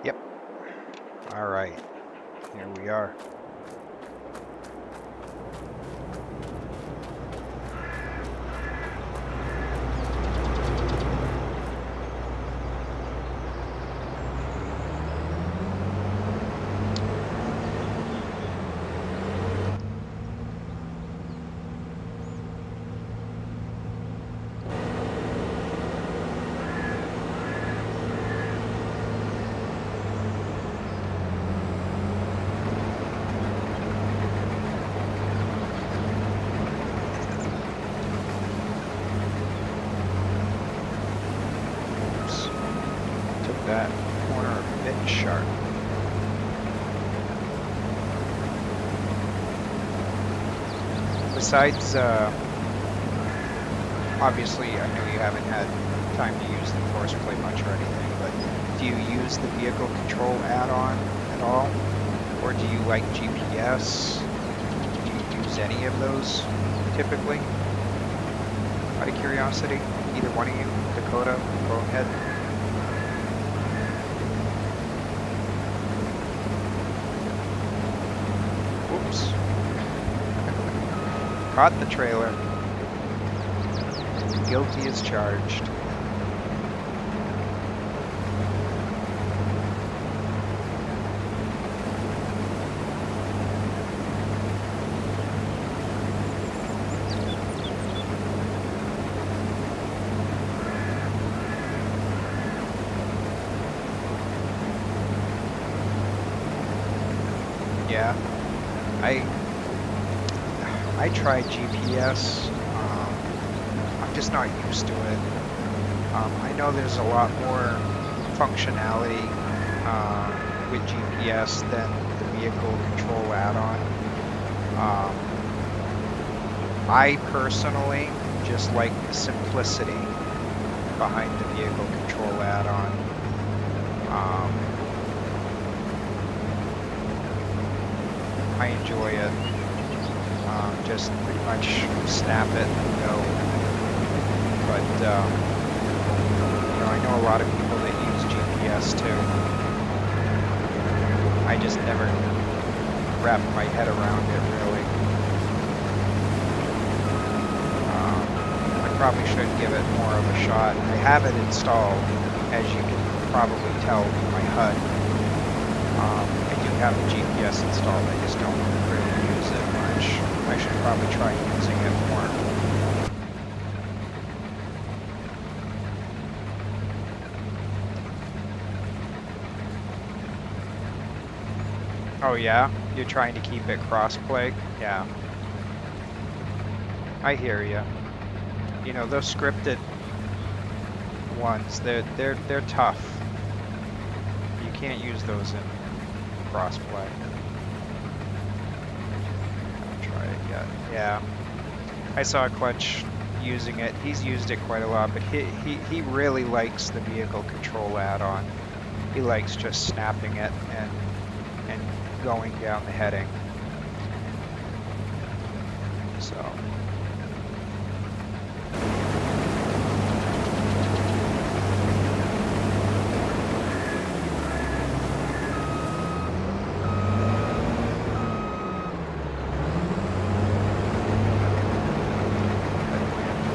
Yep. All right. Here we are. That corner a bit sharp. Besides, obviously, I know you haven't had time to use the course play much or anything, but do you use the vehicle control add-on at all? Or do you like GPS? Do you use any of those typically? Out of curiosity, either one of you, Dakota, go ahead. Caught the trailer. Guilty as charged. Yeah, I tried GPS. I'm just not used to it. I know there's a lot more functionality with GPS than the vehicle control add-on. I personally just like the simplicity behind the vehicle control add-on. I enjoy it. Just pretty much snap it and go. But you know, I know a lot of people that use GPS too. I just never wrap my head around it really. I probably should give it more of a shot. I have it installed, as you can probably tell from my HUD. I do have the GPS installed, I just don't really use it much. I should probably try using it more. Oh yeah? You're trying to keep it cross-play? Yeah. I hear you. You know, those scripted ones, they're tough. You can't use those in cross-play. Try it yet. Yeah, I saw Clutch using it. He's used it quite a lot, but he really likes the vehicle control add-on. He likes just snapping it and going down the heading. So.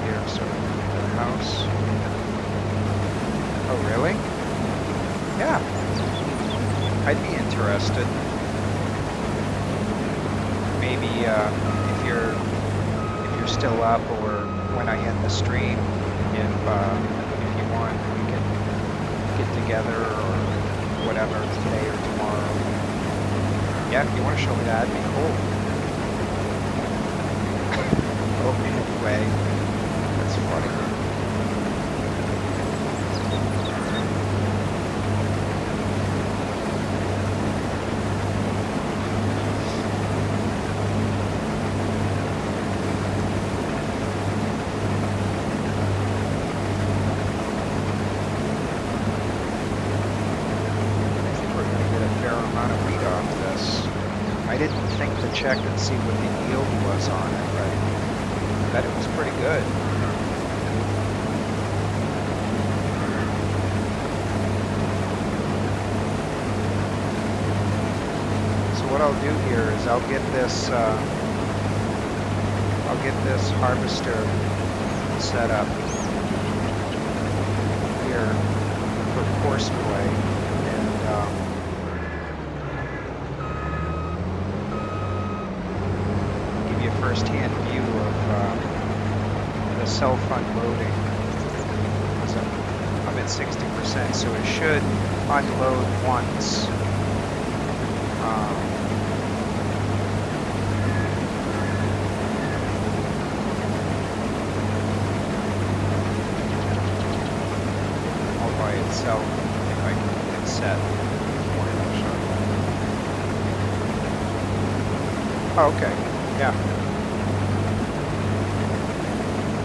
Here, so the house. Oh, really? Yeah, I'd be interested. Maybe if you're still up, or when I end the stream, if you want, we can get together or whatever today or tomorrow. Yeah, if you want to show me that, that'd be cool. Oh, anyway, that's funny. I didn't think to check and see what the yield was on it, but I bet it was pretty good. So what I'll do here is I'll get this harvester set up here for course play, and first-hand view of the self-unloading. I'm at 60%, so it should unload once. All by itself, if I can get set. Oh, okay. Yeah.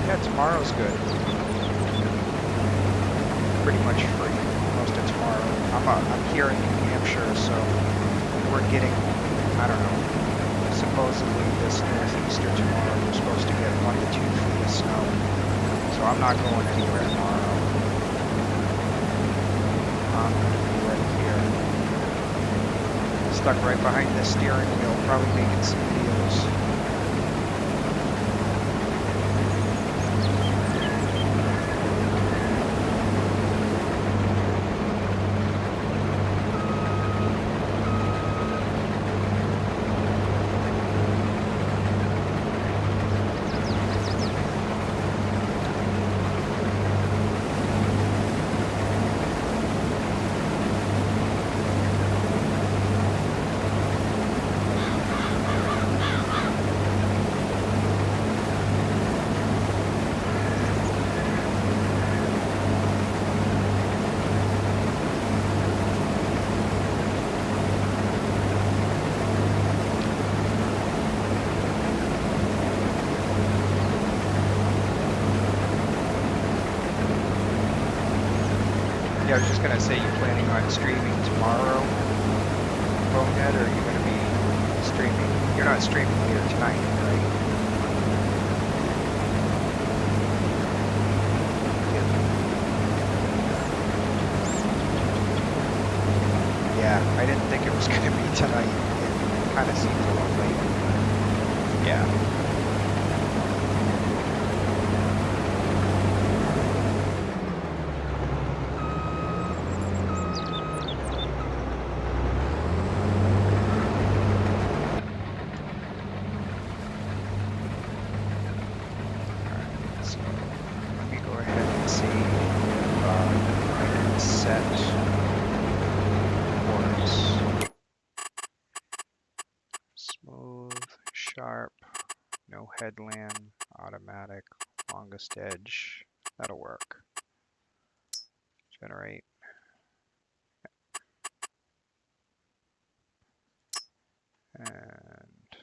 Yeah, tomorrow's good. Pretty much free most of tomorrow. I'm here in New Hampshire, so we're getting, I don't know, supposedly this northeaster tomorrow we're supposed to get 1 to 2 feet of snow. So I'm not going anywhere tomorrow. I'm going to be right here. Stuck right behind the steering wheel, probably making some videos. Yeah, I was just gonna say, you planning on streaming tomorrow, Bonehead, or are you gonna be streaming? You're not streaming later tonight, right? Yeah, I didn't think it was gonna be tonight. It kind of seems a little late. Yeah. Sharp, no headland, automatic, longest edge. That'll work. Generate. And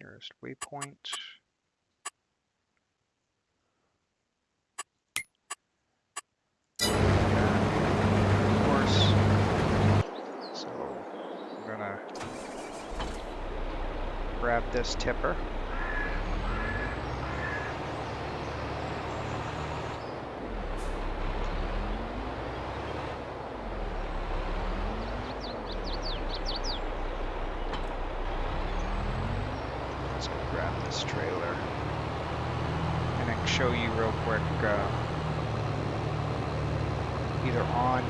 Nearest waypoint. Of course. So I'm gonna grab this tipper. Let's go grab this trailer. And I can show you real quick, either on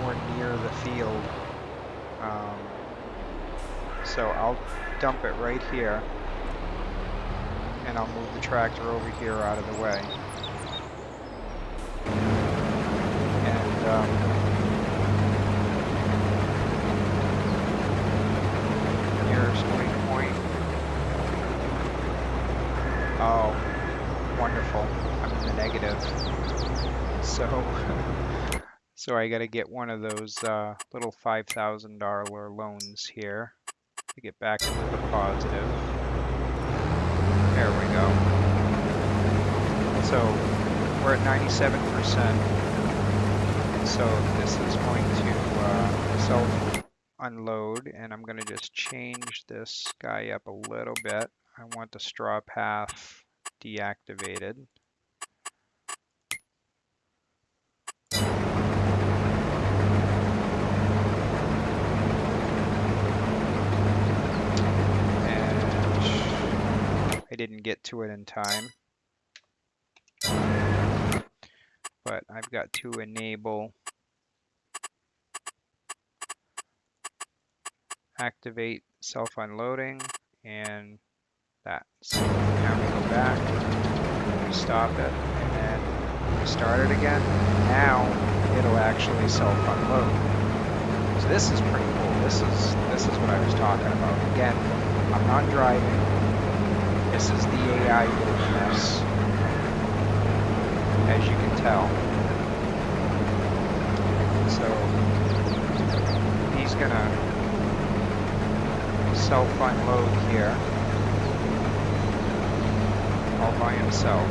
or near the field. So I'll dump it right here, and I'll move the tractor over here out of the way. And nearest waypoint. Oh, wonderful. I'm in the negative. So I got to get one of those little $5,000 loans here to get back into the positive. There we go. So we're at 97%. So this is going to self-unload, and I'm going to just change this guy up a little bit. I want the straw path deactivated. I didn't get to it in time, but I've got to enable activate self-unloading and that. So now we go back, we stop it, and then we start it again. Now it'll actually self-unload. So this is pretty cool. This is what I was talking about. Again, I'm not driving. This is the AI doing this, as you can tell. So he's gonna self-unload here all by himself,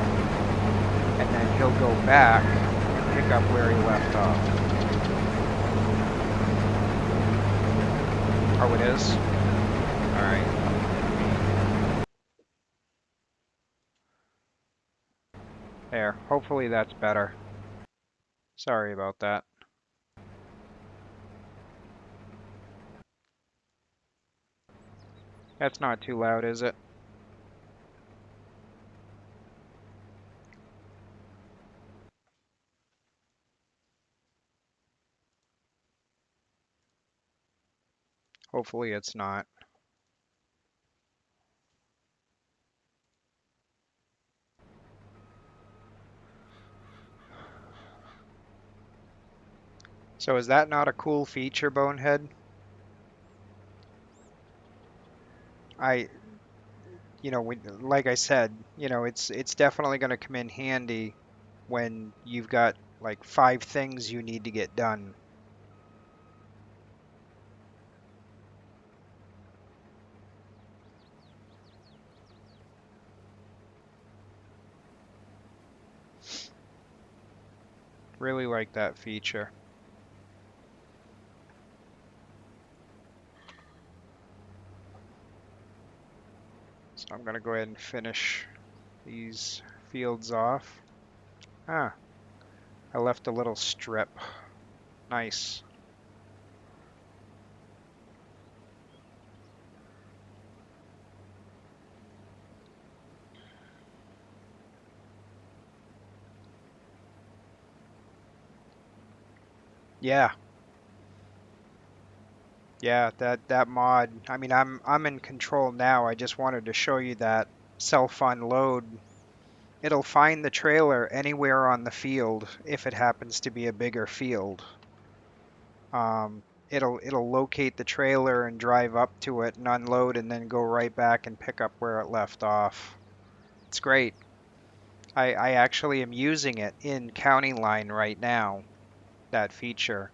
and then he'll go back and pick up where he left off. Oh, it is? Alright. There. Hopefully that's better. Sorry about that. That's not too loud, is it? Hopefully it's not. So is that not a cool feature, Bonehead? Like I said, it's definitely going to come in handy when you've got like 5 things you need to get done. Really like that feature. So I'm going to go ahead and finish these fields off. Ah, I left a little strip. Nice. Yeah. Yeah, that mod. I mean, I'm in control now. I just wanted to show you that self-unload. It'll find the trailer anywhere on the field if it happens to be a bigger field. It'll locate the trailer and drive up to it and unload and then go right back and pick up where it left off. It's great. I actually am using it in County Line right now, that feature.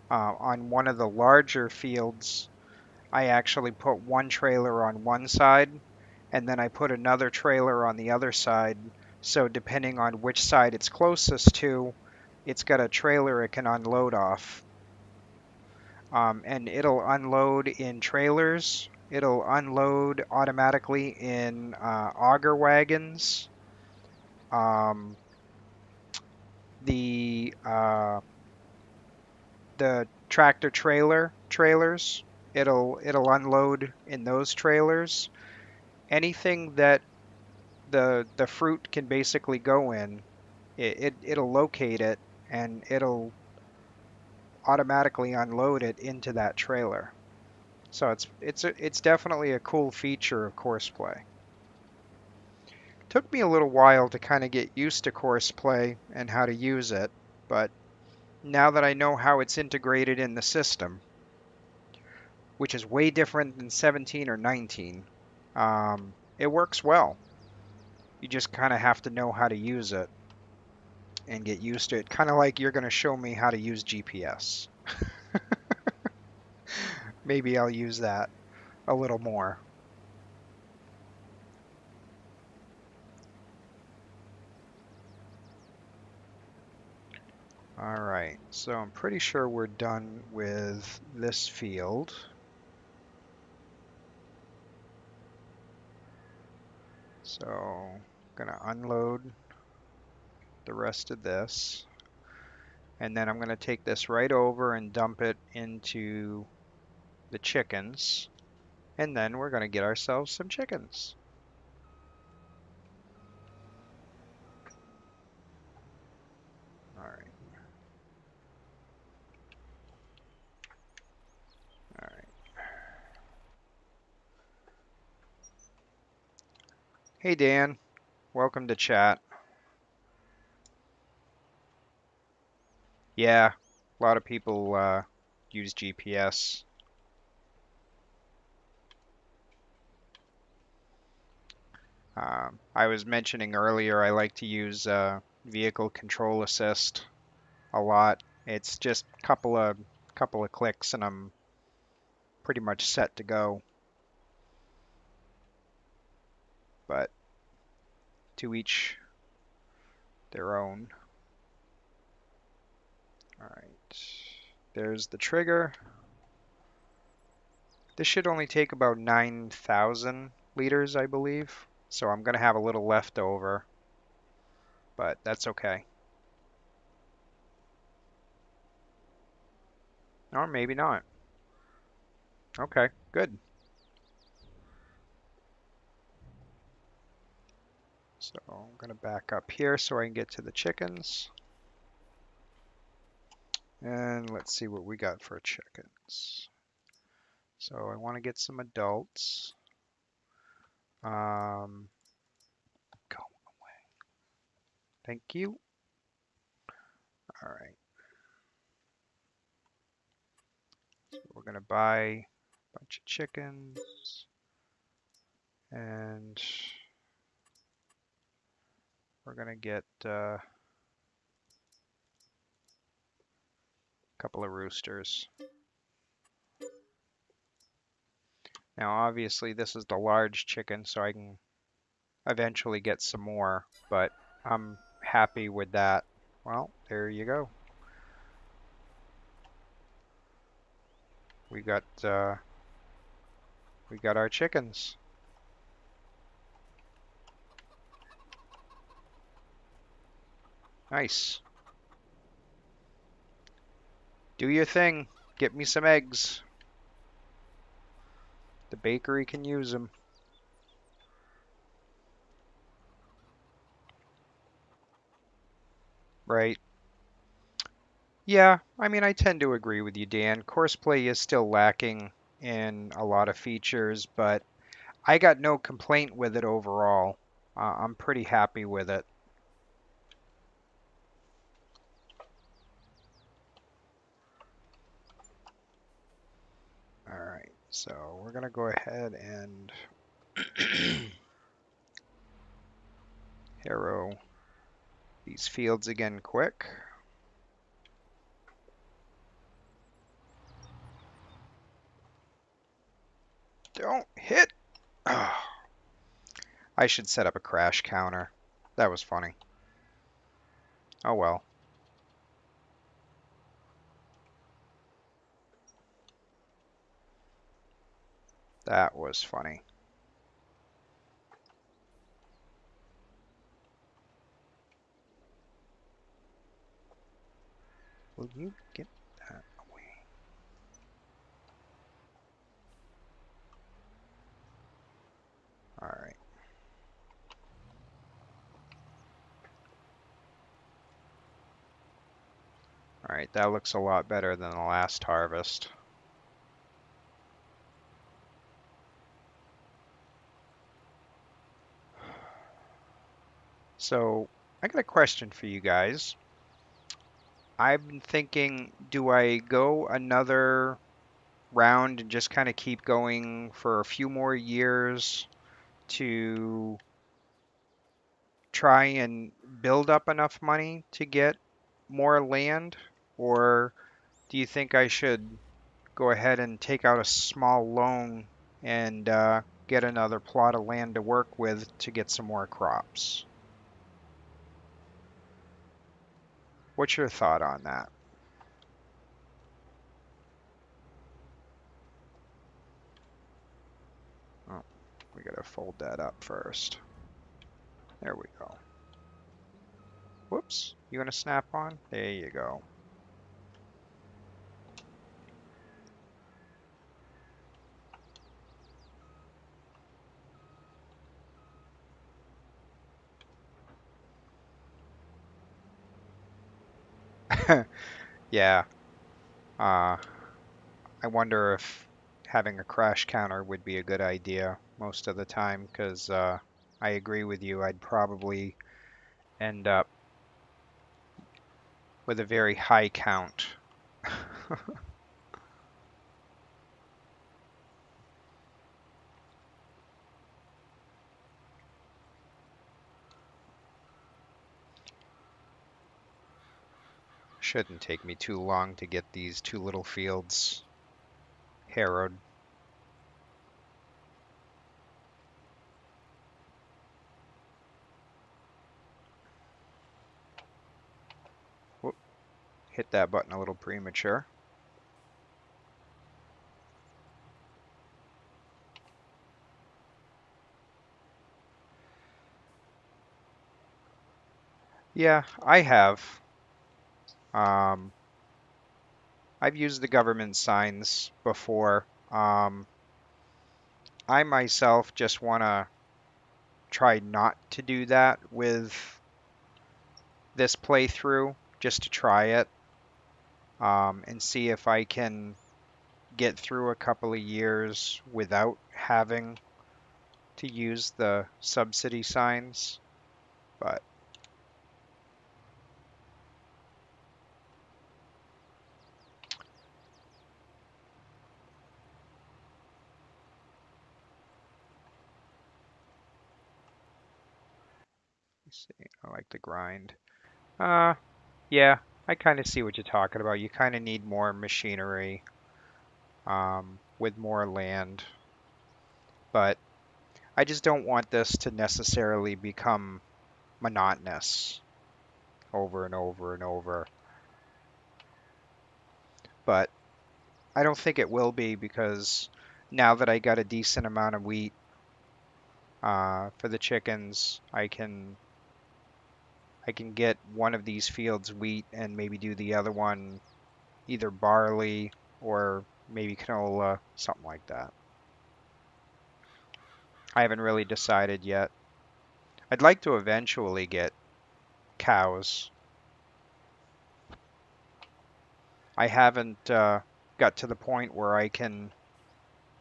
On one of the larger fields, I actually put one trailer on one side and then I put another trailer on the other side. So depending on which side it's closest to, it's got a trailer it can unload off. And it'll unload in trailers. It'll unload automatically in auger wagons. Um, the uh, the tractor trailers. It'll unload in those trailers. Anything that the fruit can basically go in, it'll locate it and it'll automatically unload it into that trailer. So it's definitely a cool feature of Courseplay. Took me a little while to kind of get used to Courseplay and how to use it, but now that I know how it's integrated in the system, which is way different than 17 or 19, it works well. You just kind of have to know how to use it and get used to it. Kind of like you're going to show me how to use GPS. Maybe I'll use that a little more. All right, so I'm pretty sure we're done with this field. So I'm gonna unload the rest of this. And then I'm gonna take this right over and dump it into the chickens. And then we're gonna get ourselves some chickens. All right, all right. Hey Dan, welcome to chat. Yeah, a lot of people use GPS. I was mentioning earlier I like to use vehicle control assist a lot. It's just a couple of clicks and I'm pretty much set to go. But to each their own. All right, there's the trigger. This should only take about 9,000 liters, I believe. So I'm gonna have a little left over, but that's okay. Or maybe not. Okay, good. So I'm gonna back up here so I can get to the chickens. And let's see what we got for chickens. So I want to get some adults. Go away. Thank you. All right. So we're gonna buy a bunch of chickens, and we're gonna get a couple of roosters. Now, obviously, this is the large chicken, so I can eventually get some more, but I'm happy with that. Well, there you go. We got our chickens. Nice. Do your thing. Get me some eggs. The bakery can use them. Right. Yeah, I mean, I tend to agree with you, Dan. Courseplay is still lacking in a lot of features, but I got no complaint with it overall. I'm pretty happy with it. All right, so we're gonna go ahead and harrow these fields again quick. Don't hit! Oh, I should set up a crash counter. That was funny. Oh well. That was funny. Will you get that away? All right. All right, that looks a lot better than the last harvest. So, I got a question for you guys. I've been thinking, do I go another round and just kind of keep going for a few more years to try and build up enough money to get more land? Or do you think I should go ahead and take out a small loan and get another plot of land to work with to get some more crops? What's your thought on that? Oh, we gotta fold that up first. There we go. Whoops, you gonna snap on? There you go. Yeah, uh, I wonder if having a crash counter would be a good idea most of the time, because I agree with you. I'd probably end up with a very high count. Shouldn't take me too long to get these two little fields harrowed. Whoop, hit that button a little premature. Yeah, I have. Um, I've used the government signs before. I myself just want to try not to do that with this playthrough, just to try it, and see if I can get through a couple of years without having to use the subsidy signs. But let's see, I like the grind. Uh, yeah, I kind of see what you're talking about. You kind of need more machinery, with more land, but I just don't want this to necessarily become monotonous over and over and over. But I don't think it will be, because now that I got a decent amount of wheat for the chickens, I can get one of these fields wheat and maybe do the other one either barley or maybe canola, something like that. I haven't really decided yet. I'd like to eventually get cows. I haven't got to the point where I can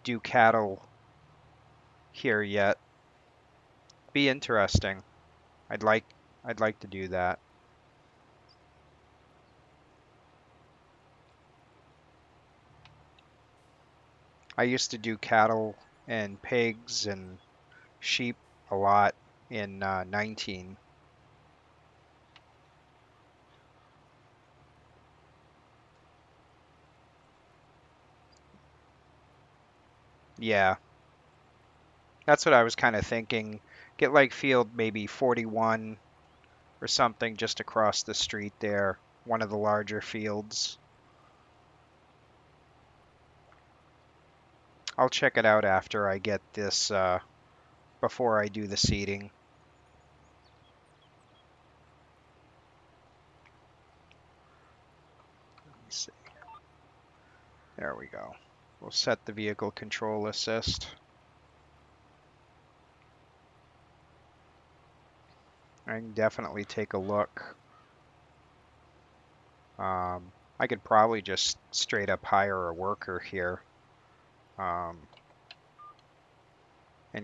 do cattle here yet. Be interesting. I'd like I'd like to do that. I used to do cattle and pigs and sheep a lot in 19. Yeah, that's what I was kind of thinking. Get like field maybe 41 or something just across the street there, one of the larger fields. I'll check it out after I get this, before I do the seeding. Let me see. There we go. We'll set the vehicle control assist. I can definitely take a look. I could probably just straight up hire a worker here, and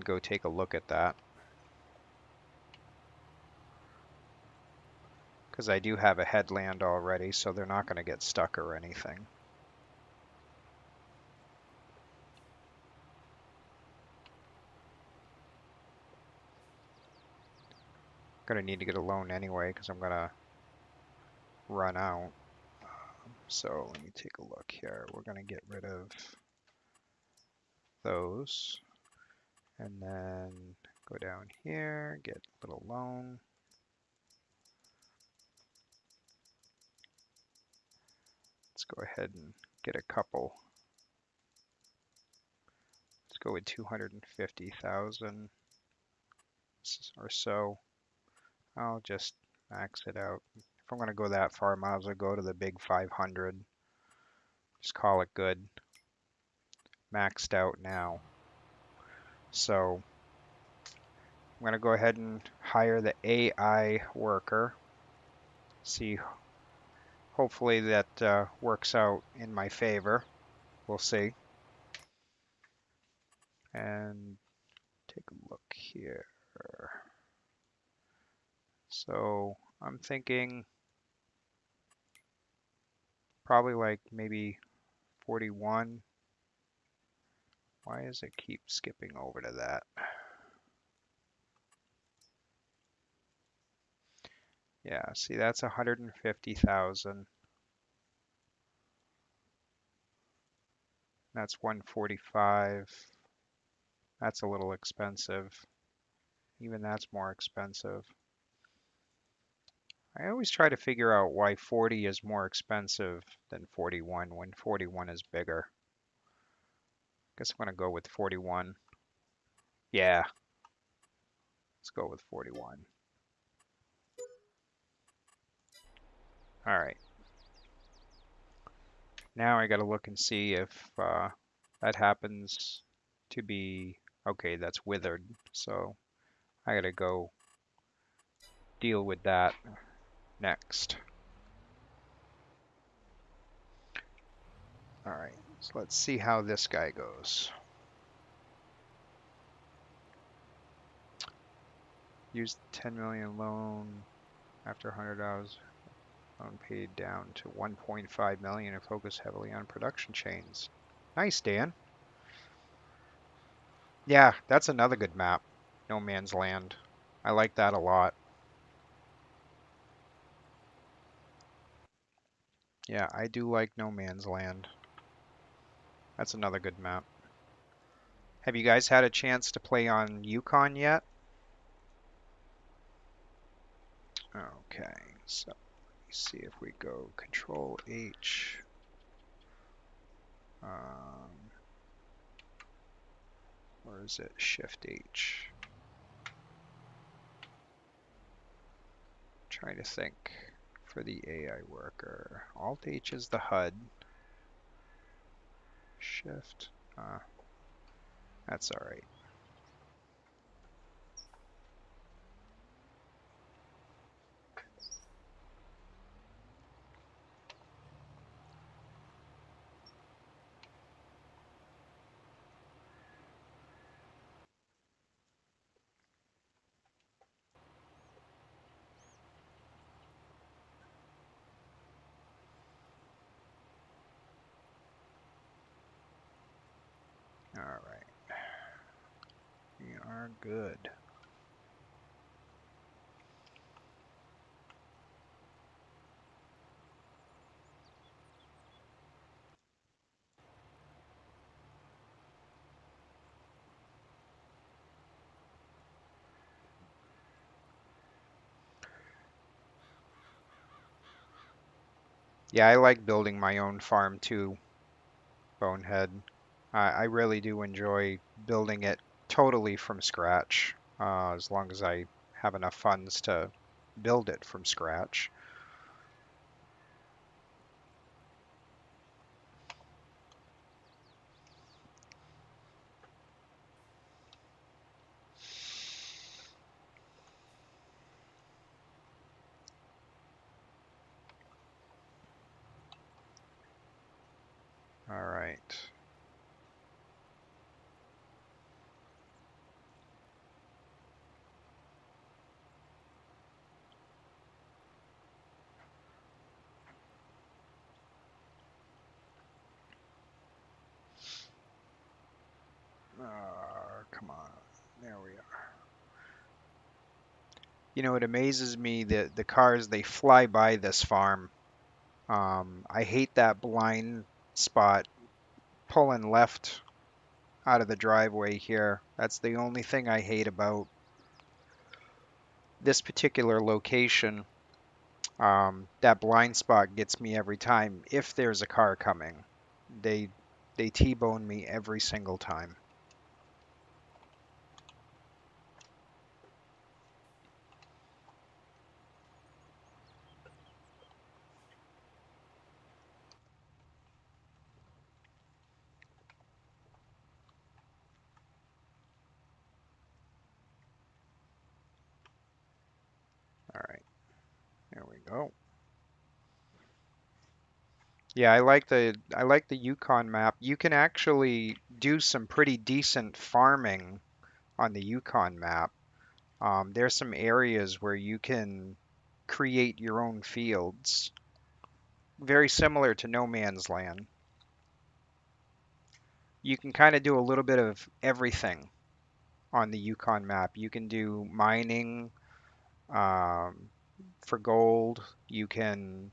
go take a look at that. Because I do have a headland already, so they're not going to get stuck or anything. Going to need to get a loan anyway because I'm going to run out. So let me take a look here. We're going to get rid of those. And then go down here, get a little loan. Let's go ahead and get a couple. Let's go with 250,000 or so. I'll just max it out. If I'm going to go that far, I might as well go to the big 500. Just call it good. Maxed out now. So I'm going to go ahead and hire the AI worker. See, hopefully that works out in my favor. We'll see. And take a look here. So I'm thinking probably like maybe 41. Why does it keep skipping over to that? Yeah, see that's 150,000. That's 145. That's a little expensive. Even that's more expensive. I always try to figure out why 40 is more expensive than 41 when 41 is bigger. Guess I'm gonna go with 41. Yeah, let's go with 41. All right. Now I gotta look and see if that happens to be, okay, that's withered. So I gotta go deal with that next. All right, so let's see how this guy goes. Use the 10 million loan after $100 loan paid down to 1.5 million and focus heavily on production chains. Nice, Dan. Yeah, that's another good map. No Man's Land. I like that a lot. Yeah, I do like No Man's Land. That's another good map. Have you guys had a chance to play on Yukon yet? Okay, so let me see if we go Control H. Or is it Shift H? Trying to think for the AI worker. Alt H is the HUD. Shift. That's all right. All right. We are good. Yeah, I like building my own farm too, Bonehead. I really do enjoy building it totally from scratch, as long as I have enough funds to build it from scratch. All right. Come on. There we are. You know, it amazes me that the cars, they fly by this farm. I hate that blind spot pulling left out of the driveway here. That's the only thing I hate about this particular location. That blind spot gets me every time if there's a car coming. They they T-bone me every single time. All right, there we go. Yeah, I like the Yukon map. You can actually do some pretty decent farming on the Yukon map. There's some areas where you can create your own fields, very similar to no man's land. You can kind of do a little bit of everything on the Yukon map. You can do mining um, for gold. You can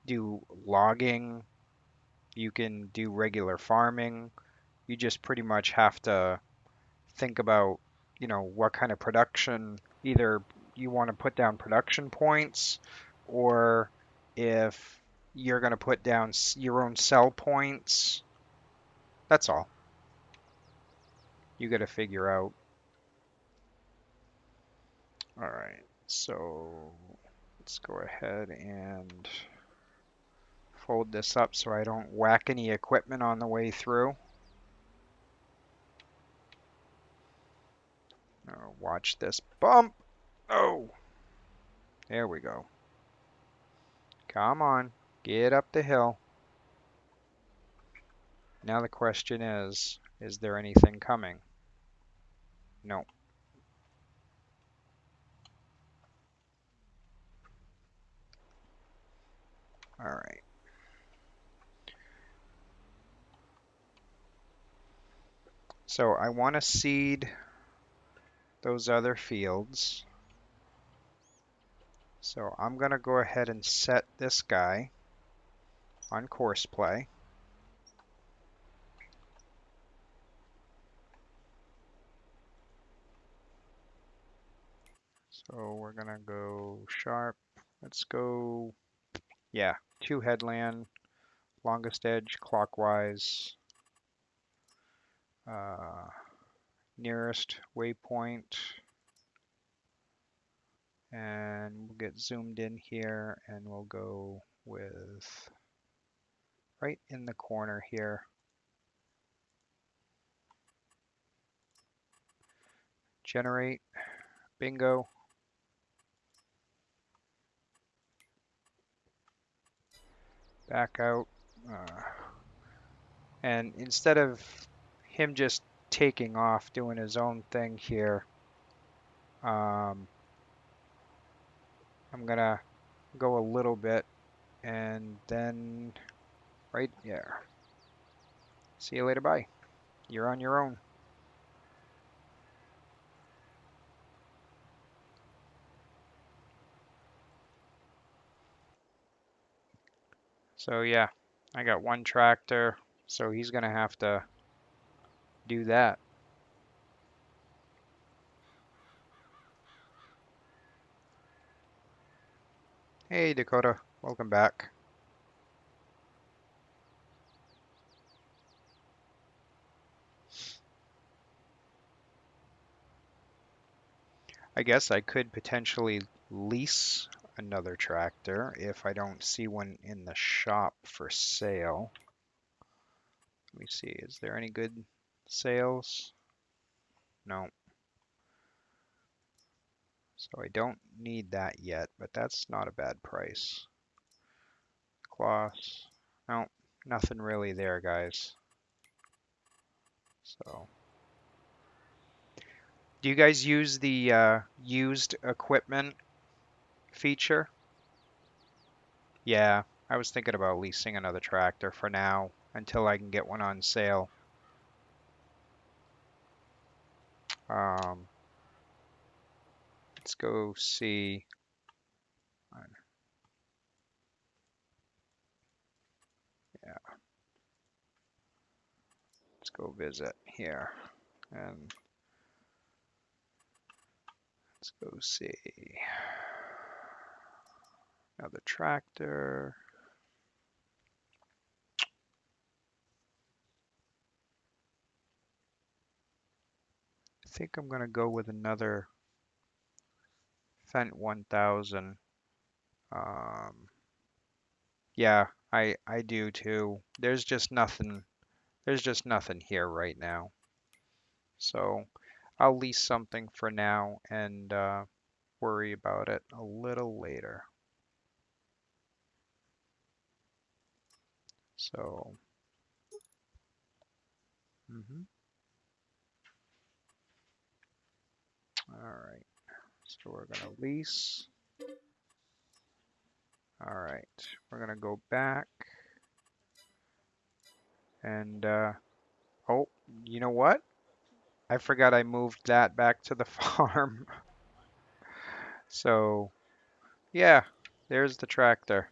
do logging. You can do regular farming. You just pretty much have to think about, what kind of production, either you want to put down production points or if you're going to put down your own sell points. That's all. You got to figure out. All right. So let's go ahead and fold this up so I don't whack any equipment on the way through. Watch this bump. Oh, there we go. Come on, get up the hill. Now the question is there anything coming? No. All right. So I want to seed those other fields. So I'm going to go ahead and set this guy on course play. So we're going to go sharp. Let's go, yeah, 2 headland, longest edge clockwise, uh, nearest waypoint. And we'll get zoomed in here and we'll go with right in the corner here. Generate, bingo. Back out. And instead of him just taking off, doing his own thing here, um, I'm gonna go a little bit and then right there. See you later, bye. You're on your own. So yeah, I got one tractor, so he's gonna have to do that. Hey Dakota, welcome back. I guess I could potentially lease another tractor if I don't see one in the shop for sale. Let me see, is there any good sales? No. So I don't need that yet, but that's not a bad price. Cloths. No, nothing really there, guys. So, do you guys use the used equipment feature? Yeah, I was thinking about leasing another tractor for now until I can get one on sale. Um, let's go see. Yeah, let's go visit here and let's go see another tractor. I think I'm gonna go with another Fendt 1000. Um, yeah, I do too. There's just nothing here right now. So I'll lease something for now and worry about it a little later. So, mhm. All right. So we're gonna lease. All right. We're gonna go back and oh, you know what? I forgot I moved that back to the farm. So yeah, there's the tractor.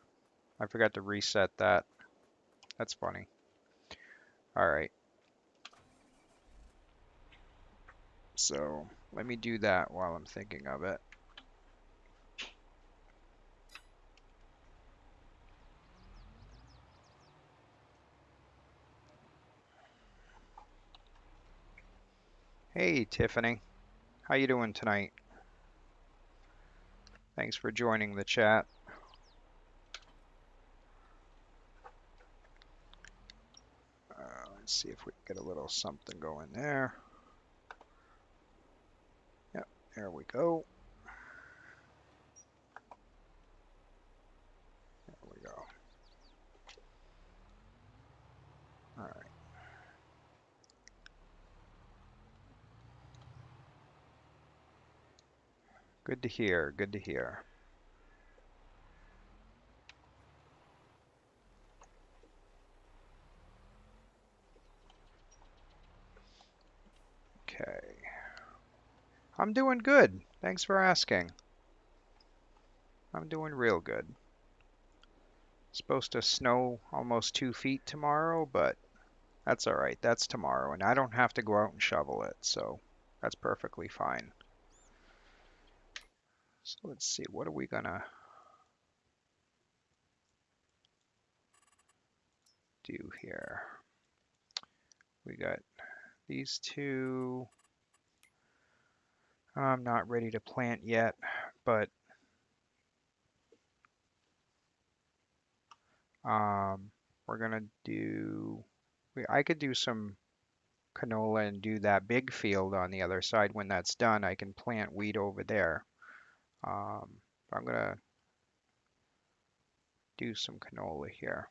I forgot to reset that. That's funny. All right. So let me do that while I'm thinking of it. Hey, Tiffany. How you doing tonight? Thanks for joining the chat. Let's see if we can get a little something going there. Yep, there we go. There we go. All right. Good to hear. Good to hear. Okay. I'm doing good. Thanks for asking. I'm doing real good. It's supposed to snow almost 2 feet tomorrow, but that's all right. That's tomorrow, and I don't have to go out and shovel it, so that's perfectly fine. So let's see, what are we gonna do here? We got these two. I'm not ready to plant yet, but we're gonna do. I could do some canola and do that big field on the other side. When that's done, I can plant wheat over there. Um, I'm gonna do some canola here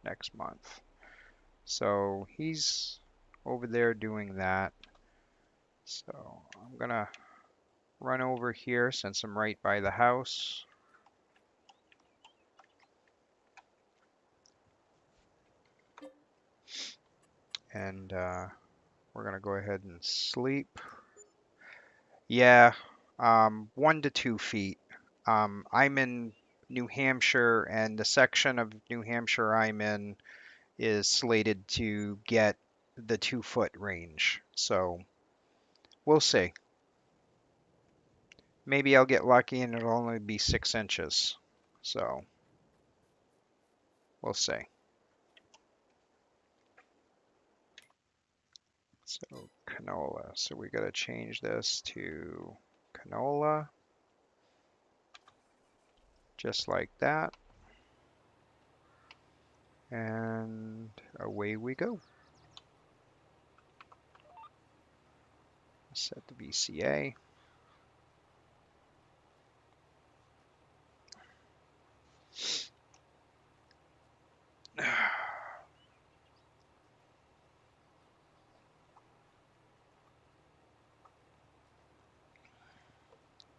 next month. So he's over there doing that. So I'm gonna run over here since I'm right by the house. And we're gonna go ahead and sleep. Yeah, 1 to 2 feet. I'm in New Hampshire, and the section of New Hampshire I'm in is slated to get the 2 foot range. So we'll see. Maybe I'll get lucky and it'll only be 6 inches. So we'll see. So canola. So we got to change this to canola, just like that. And away we go. Set the VCA.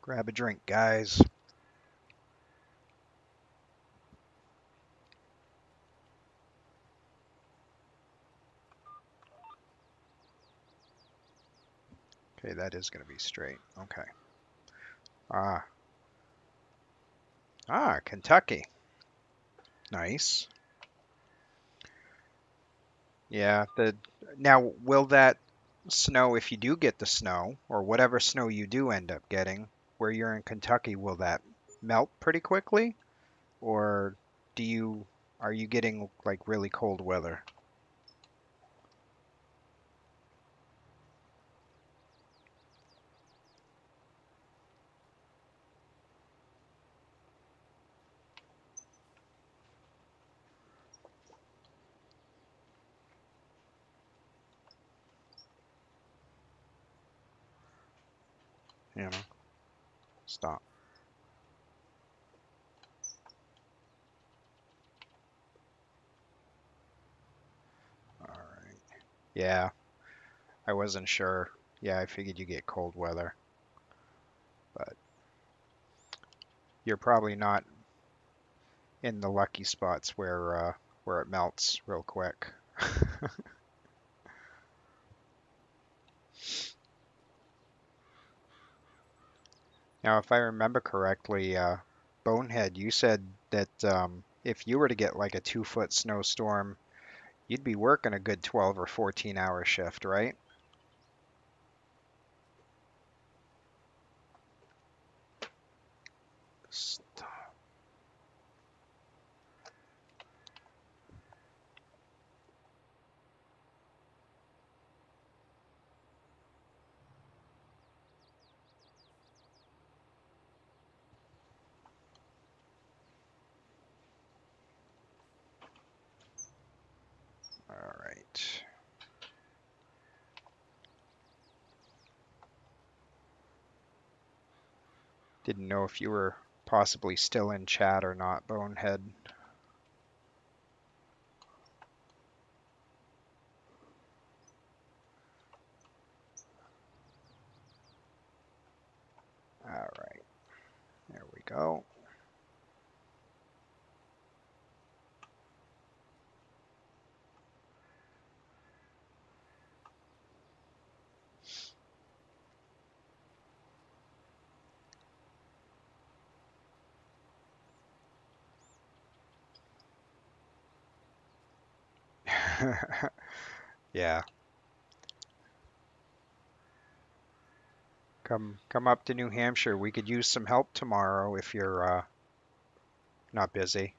Grab a drink, guys. Okay, that is going to be straight. Okay. Ah, Kentucky. Nice. Yeah, now will that snow, if you do get the snow, or whatever snow you do end up getting, where you're in Kentucky, will that melt pretty quickly? Or do you are you getting like really cold weather? You know, stop. All right. Yeah, I wasn't sure. Yeah, I figured you get cold weather, but you're probably not in the lucky spots where it melts real quick. Now, if I remember correctly, Bonehead, you said that if you were to get like a 2 foot snowstorm, you'd be working a good 12 or 14-hour shift, right? Stop. All right. Didn't know if you were possibly still in chat or not, Bonehead. All right, there we go. Yeah, come up to New Hampshire. We could use some help tomorrow if you're not busy.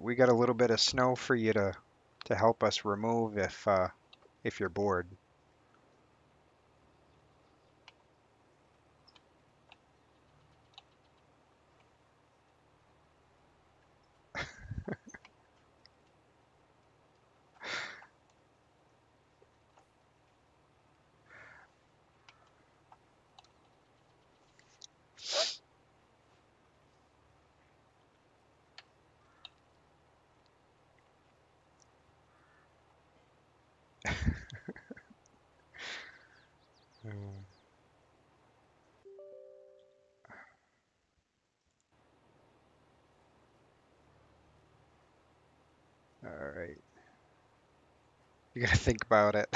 We got a little bit of snow for you to help us remove if you're bored. Mm, all right, you gotta think about it.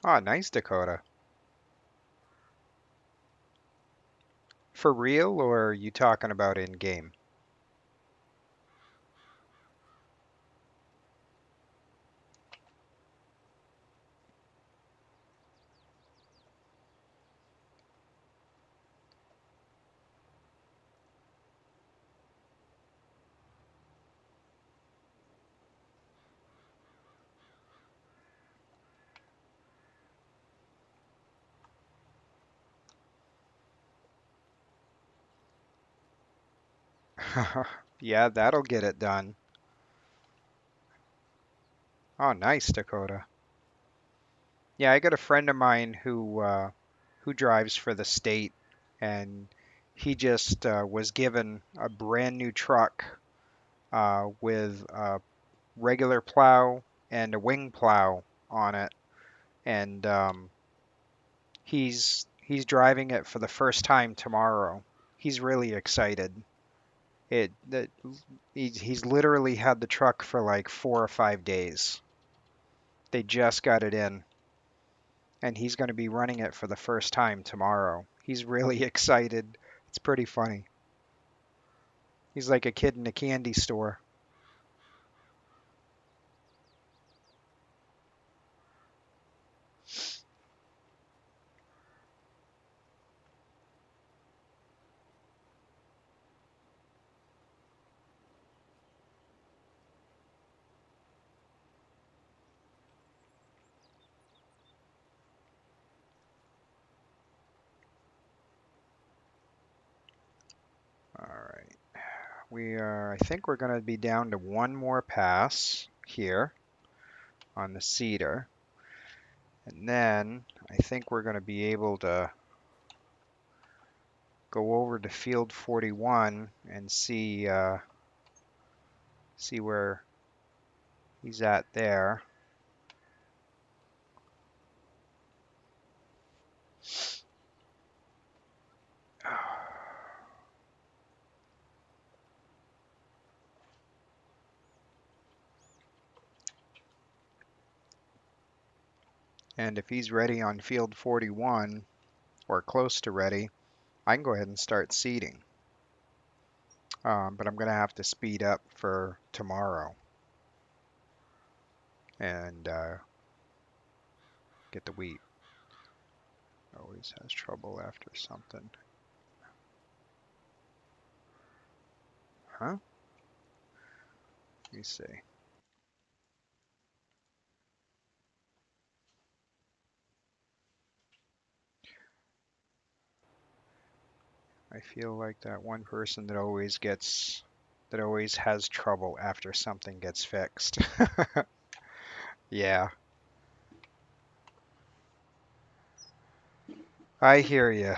Oh, nice, Dakota. For real, or are you talking about in game? Yeah, that'll get it done. Oh, nice, Dakota. Yeah, I got a friend of mine who drives for the state, and he just was given a brand new truck with a regular plow and a wing plow on it, and he's driving it for the first time tomorrow. He's really excited. It that he's literally had the truck for like 4 or 5 days. They just got it in, and he's going to be running it for the first time tomorrow. He's really excited. It's pretty funny. He's like a kid in a candy store. All right. I think we're going to be down to one more pass here on the cedar. And then I think we're going to be able to go over to field 41 and see where he's at there. And if he's ready on field 41 or close to ready, I can go ahead and start seeding. But I'm going to have to speed up for tomorrow and get the wheat. Always has trouble after something. Huh? Let me see. I feel like that one person that always has trouble after something gets fixed. Yeah, I hear you.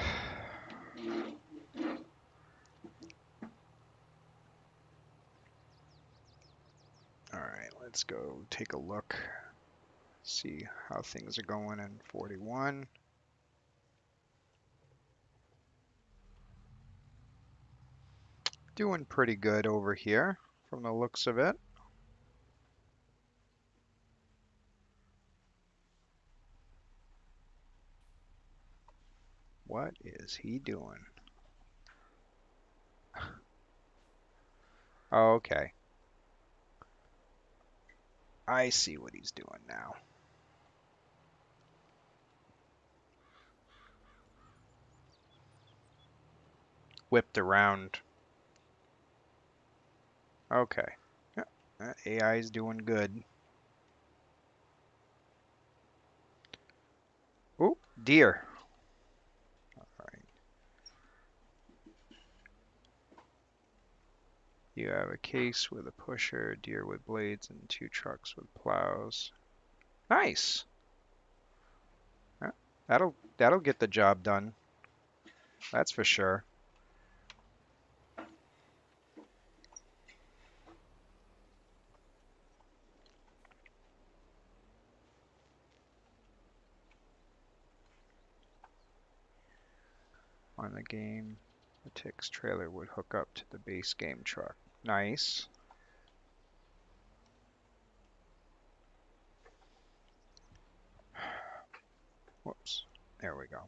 All right, let's go take a look, see how things are going in 41. Doing pretty good over here from the looks of it. What is he doing? Oh, okay, I see what he's doing now. Whipped around. Okay. Yeah, that AI is doing good. Oop, deer. All right. You have a case with a pusher, deer with blades, and two trucks with plows. Nice. Yeah, that'll get the job done. That's for sure. On the game, the Tix trailer would hook up to the base game truck. Nice. Whoops. There we go.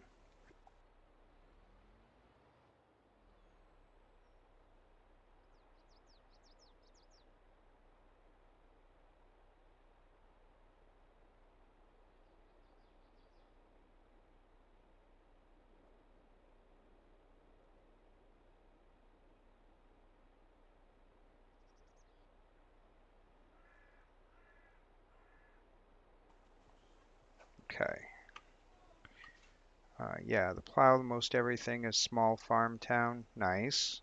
Okay. Yeah, the plow most everything is small farm town. Nice.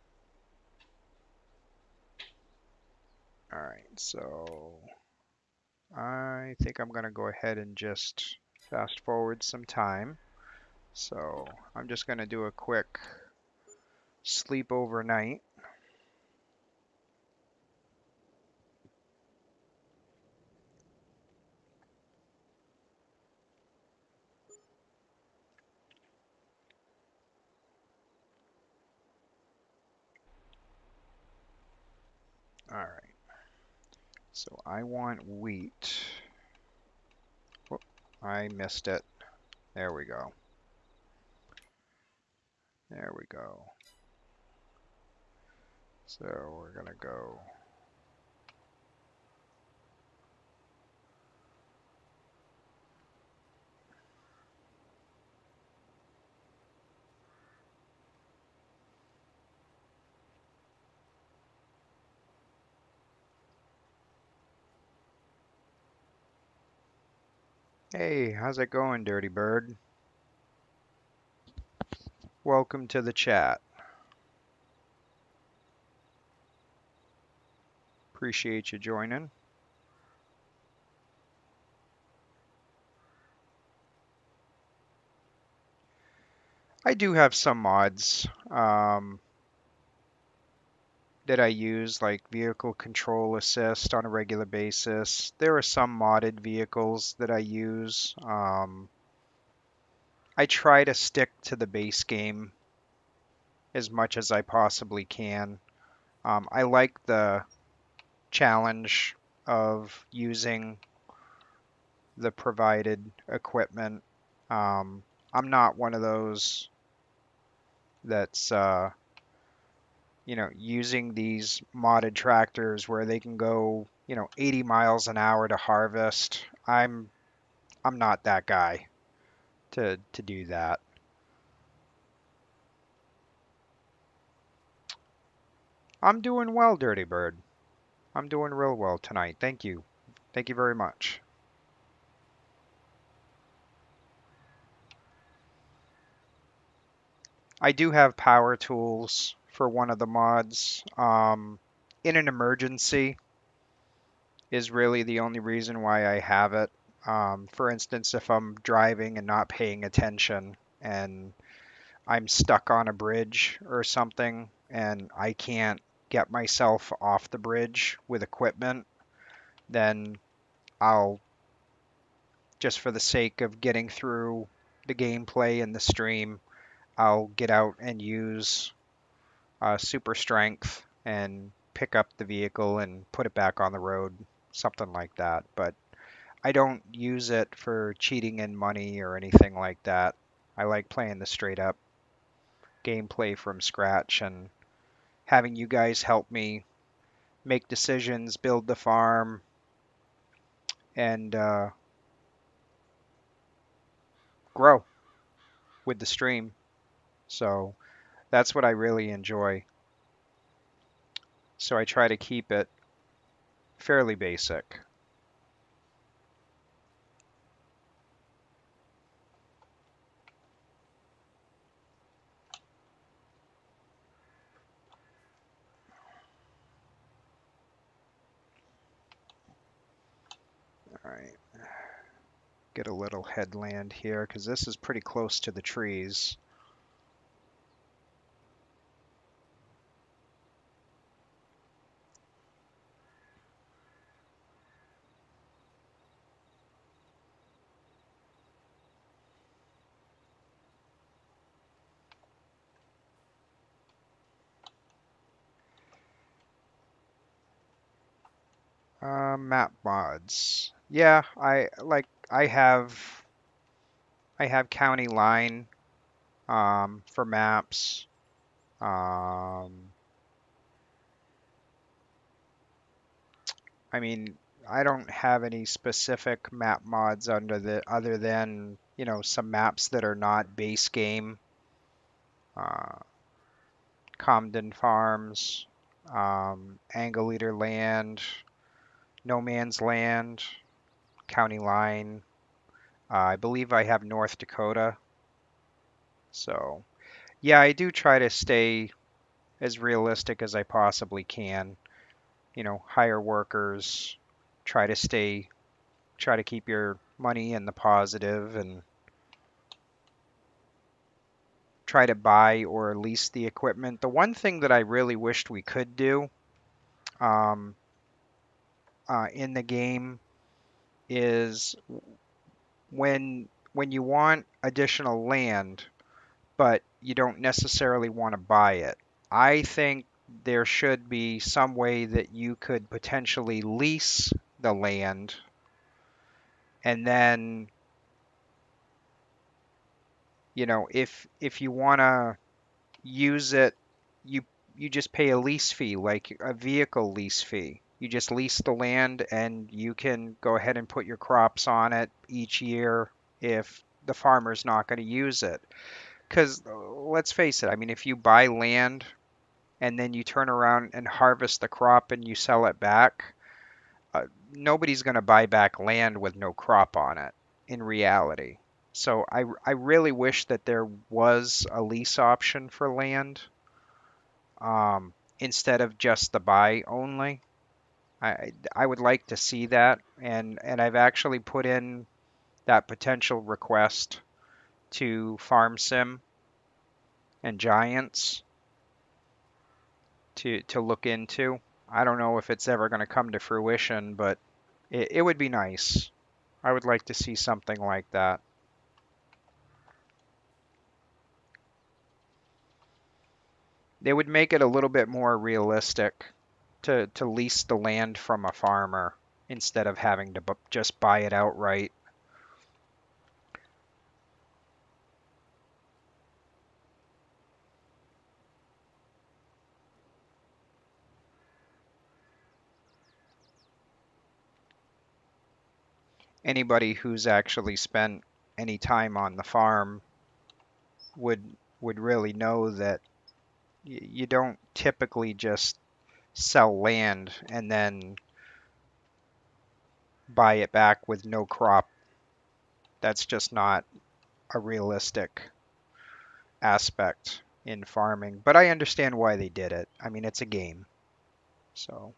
All right, so I think I'm going to go ahead and just fast forward some time. So I'm just going to do a quick sleep overnight. All right, so I want wheat. Whoop, I missed it. There we go. There we go. So we're going to go. Hey, how's it going, Dirty Bird? Welcome to the chat. Appreciate you joining. I do have some mods that I use, like vehicle control assist on a regular basis. There are some modded vehicles that I use. I try to stick to the base game as much as I possibly can. I like the challenge of using the provided equipment. Um, I'm not one of those that's using these modded tractors where they can go, 80 miles an hour to harvest. I'm not that guy to do that. I'm doing well, Dirty Bird. I'm doing real well tonight. Thank you. Thank you very much. I do have power tools for one of the mods. In an emergency is really the only reason why I have it. For instance, if I'm driving and not paying attention and I'm stuck on a bridge or something and I can't get myself off the bridge with equipment, then I'll, just for the sake of getting through the gameplay and the stream, I'll get out and use super strength and pick up the vehicle and put it back on the road, something like that. But I don't use it for cheating in money or anything like that. I like playing the straight up gameplay from scratch and having you guys help me make decisions, build the farm, and grow with the stream. So that's what I really enjoy. So I try to keep it fairly basic. All right, get a little headland here because this is pretty close to the trees. Map mods. Yeah, I have County Line for maps. Um, I mean, I don't have any specific map mods under the other than, some maps that are not base game. Uh, Comden Farms, Angle Eater Land, No Man's Land, County Line. I believe I have North Dakota. So, yeah, I do try to stay as realistic as I possibly can. hire workers, try to stay, try to keep your money in the positive and try to buy or lease the equipment. The one thing that I really wished we could do um, in the game is when you want additional land, but you don't necessarily want to buy it. I think there should be some way that you could potentially lease the land and then, if you want to use it, you you just pay a lease fee, like a vehicle lease fee. You just lease the land and you can go ahead and put your crops on it each year if the farmer's not going to use it. Because let's face it, I mean, if you buy land and then you turn around and harvest the crop and you sell it back, uh, nobody's going to buy back land with no crop on it in reality. So I really wish that there was a lease option for land instead of just the buy only. I would like to see that, and I've actually put in that potential request to Farm Sim and Giants to look into. I don't know if it's ever going to come to fruition, but it would be nice. I would like to see something like that. They would make it a little bit more realistic to lease the land from a farmer instead of having to just buy it outright. Anybody who's actually spent any time on the farm would really know that you don't typically just sell land and then buy it back with no crop. That's just not a realistic aspect in farming. But I understand why they did it. I mean, it's a game. So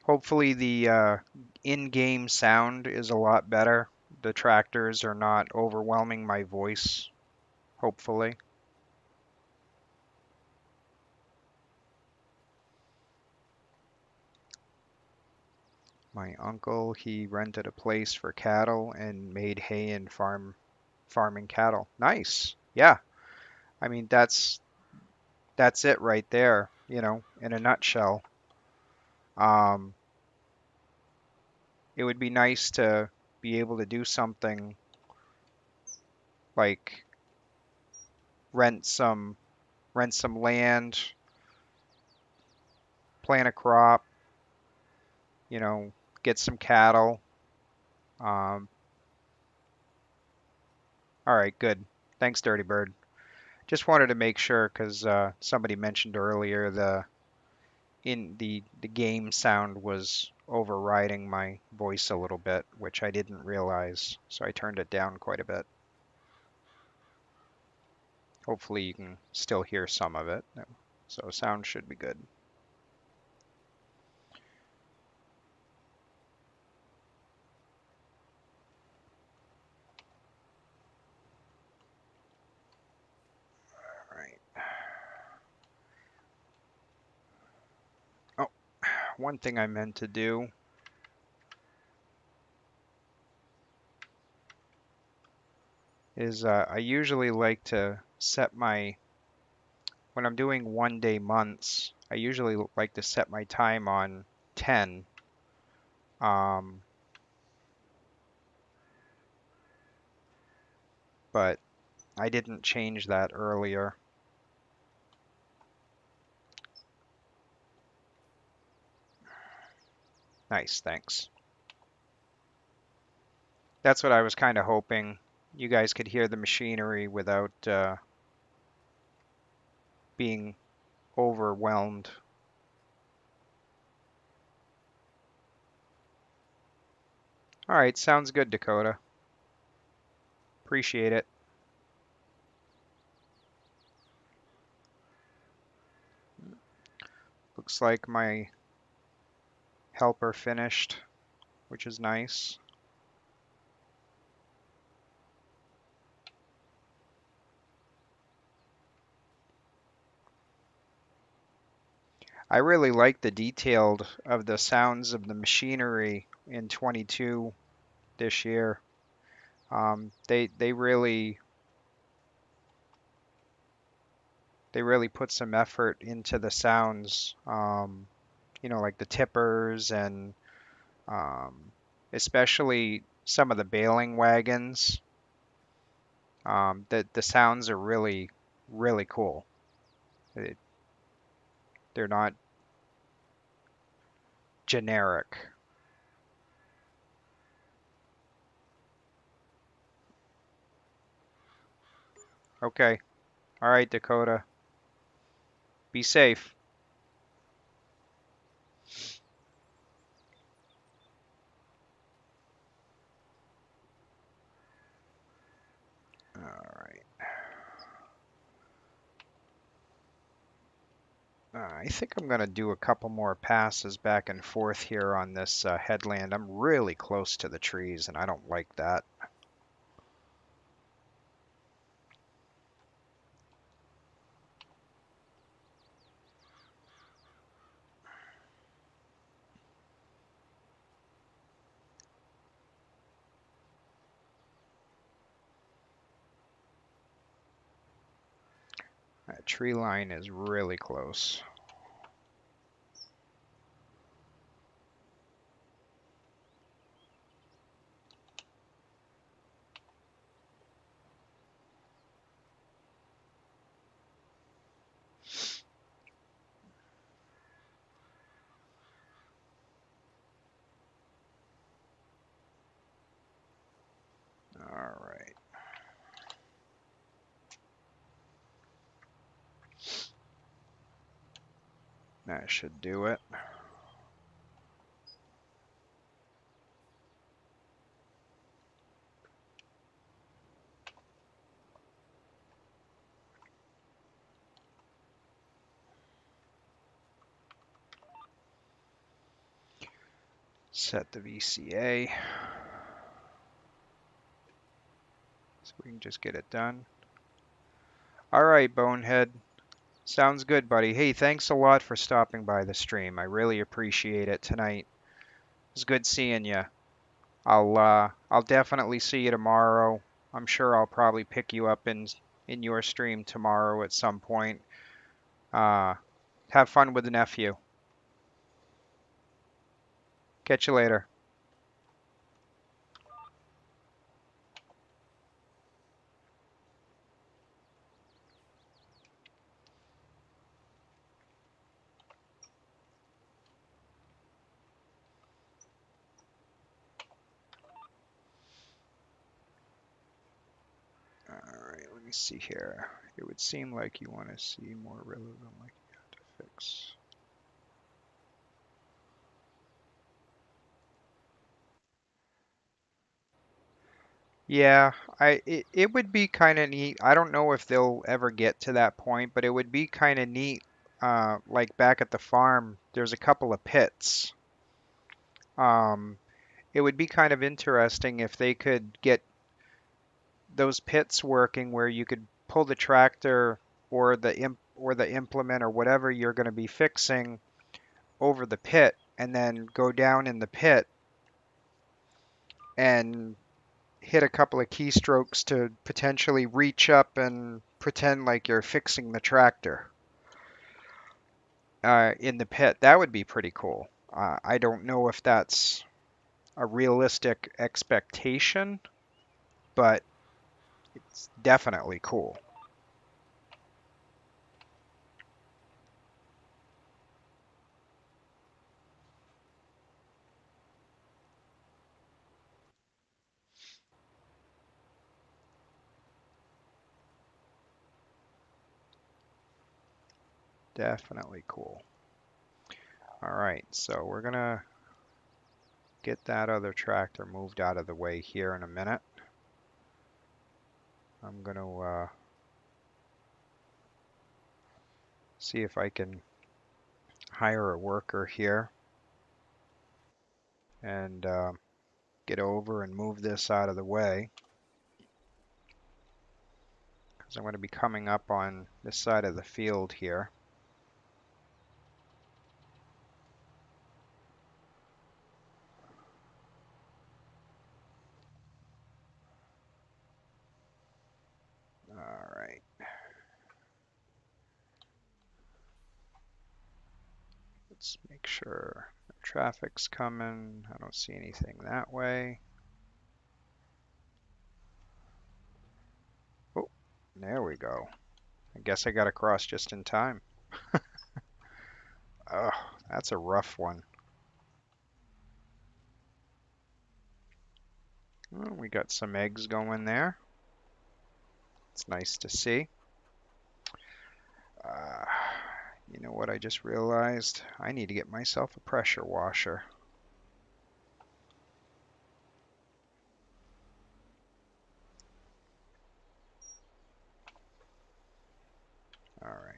hopefully the in-game sound is a lot better. The tractors are not overwhelming my voice, hopefully. My uncle, he rented a place for cattle and made hay and farming cattle. Nice. Yeah. I mean, that's it right there, in a nutshell. Um, it would be nice to be able to do something like rent some rent some land, plant a crop, you know, get some cattle. Um, all right, good. Thanks, Dirty Bird. Just wanted to make sure because somebody mentioned earlier the game sound was overriding my voice a little bit, which I didn't realize, so I turned it down quite a bit. Hopefully you can still hear some of it, so sound should be good. All right. Oh, one thing I meant to do is I usually like to set when I'm doing 1 day months, I usually like to set my time on 10. Um, but I didn't change that earlier. Nice, thanks. That's what I was kind of hoping. You guys could hear the machinery without being overwhelmed. All right, sounds good, Dakota. Appreciate it. looks like my helper finished, which is nice. I really like the detailed of the sounds of the machinery in 22 this year. They really put some effort into the sounds. Like the tippers and um, especially some of the baling wagons. The sounds are really cool. It, they're not generic. Okay. All right, Dakota. Be safe. All right. I think I'm going to do a couple more passes back and forth here on this headland. I'm really close to the trees, and I don't like that. That tree line is really close. All right. That should do it. Set the VCA so we can just get it done. All right, Bonehead. Sounds good, buddy. Hey, thanks a lot for stopping by the stream. I really appreciate it tonight. It's good seeing you. I'll definitely see you tomorrow. I'm sure I'll probably pick you up in your stream tomorrow at some point. Uh, have fun with the nephew. Catch you later. All right, let me see here. It would seem like you want to see more relevant, like you have to fix. Yeah, it would be kind of neat. I don't know if they'll ever get to that point, but it would be kind of neat. Like back at the farm, there's a couple of pits. Um, it would be kind of interesting if they could get those pits working where you could pull the tractor or the implement or whatever you're going to be fixing over the pit and then go down in the pit and hit a couple of keystrokes to potentially reach up and pretend like you're fixing the tractor in the pit. That would be pretty cool. I don't know if that's a realistic expectation, but it's definitely cool. Definitely cool. All right, so we're gonna get that other tractor moved out of the way here in a minute. I'm gonna see if I can hire a worker here and get over and move this out of the way because I'm going to be coming up on this side of the field here. All right. Let's make sure no traffic's coming. I don't see anything that way. Oh, there we go. I guess I got across just in time. Oh, that's a rough one. Oh, we got some eggs going there. It's nice to see. Uh, you know what I just realized? I need to get myself a pressure washer. All right.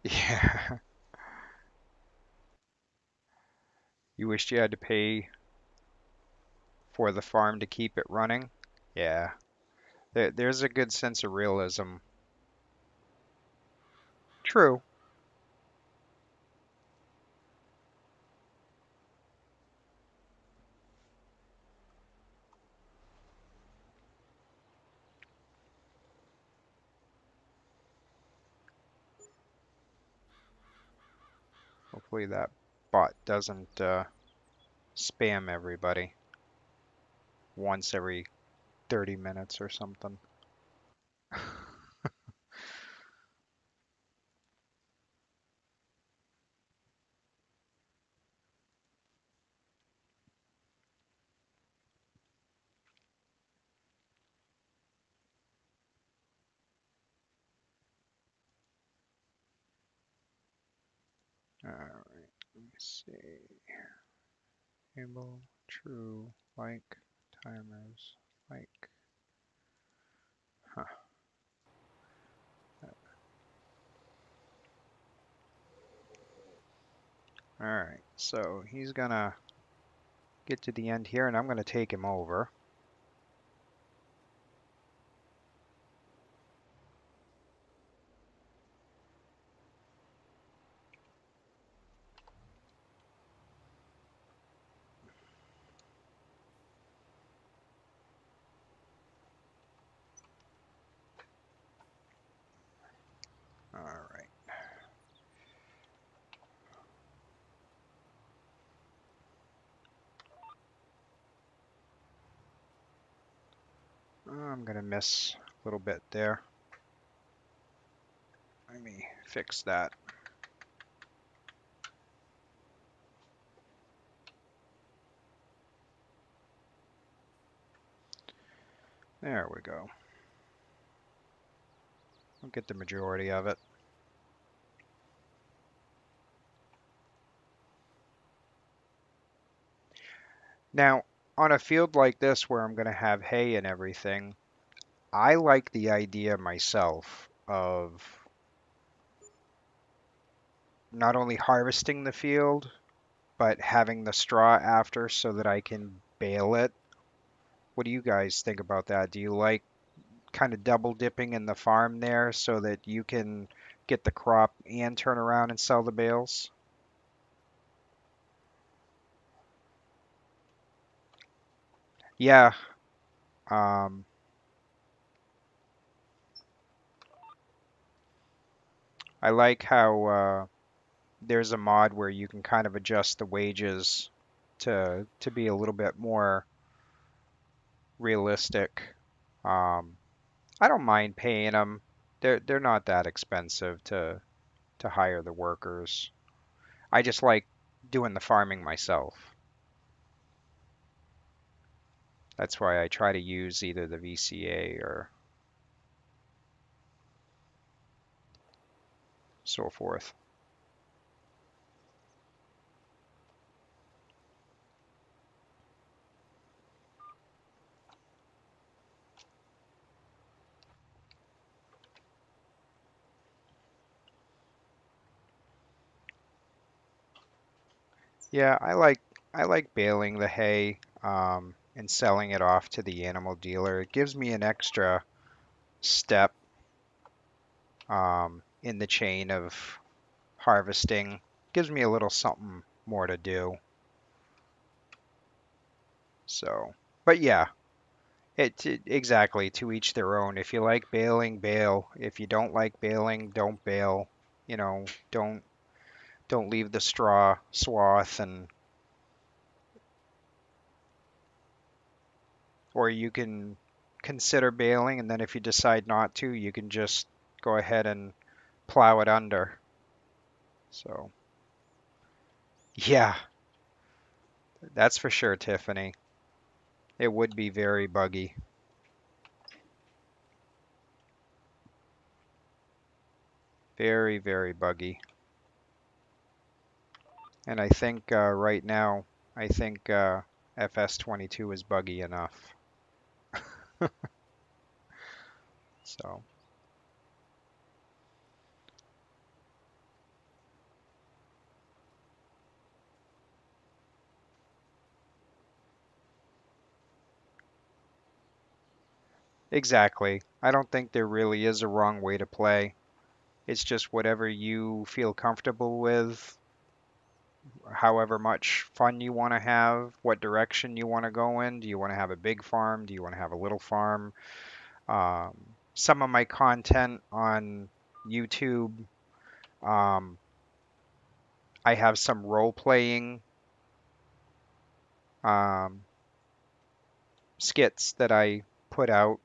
Yeah. You wished you had to pay for the farm to keep it running? Yeah. There's a good sense of realism. True. Hopefully that bot doesn't spam everybody once every 30 minutes or something. All right, let me see. Able, true, like, timers, like. Huh. All right, so he's gonna get to the end here, and I'm gonna take him over. All right. I'm gonna miss a little bit there. Let me fix that. There we go. I'll get the majority of it. Now, on a field like this where I'm going to have hay and everything, I like the idea myself of not only harvesting the field, but having the straw after so that I can bale it. What do you guys think about that? Do you like kind of double dipping in the farm there so that you can get the crop and turn around and sell the bales? Yeah. Um, I like how there's a mod where you can kind of adjust the wages to be a little bit more realistic. Um, I don't mind paying them. They're not that expensive to hire the workers. I just like doing the farming myself. That's why I try to use either the VCA or so forth. Yeah, I like baling the hay and selling it off to the animal dealer. It gives me an extra step in the chain of harvesting. Gives me a little something more to do. So, but yeah, it exactly to each their own. If you like baling, bale. If you don't like baling, don't bale. You know, don't don't leave the straw swath and or you can consider baling and then if you decide not to, you can just go ahead and plow it under. So, yeah, that's for sure, Tiffany. It would be very buggy. Very, very buggy. And I think right now, I think FS22 is buggy enough. So, exactly. I don't think there really is a wrong way to play. It's just whatever you feel comfortable with, however much fun you want to have, what direction you want to go in. Do you want to have a big farm? Do you want to have a little farm? Um, some of my content on YouTube, um, I have some role playing um, skits that I put out.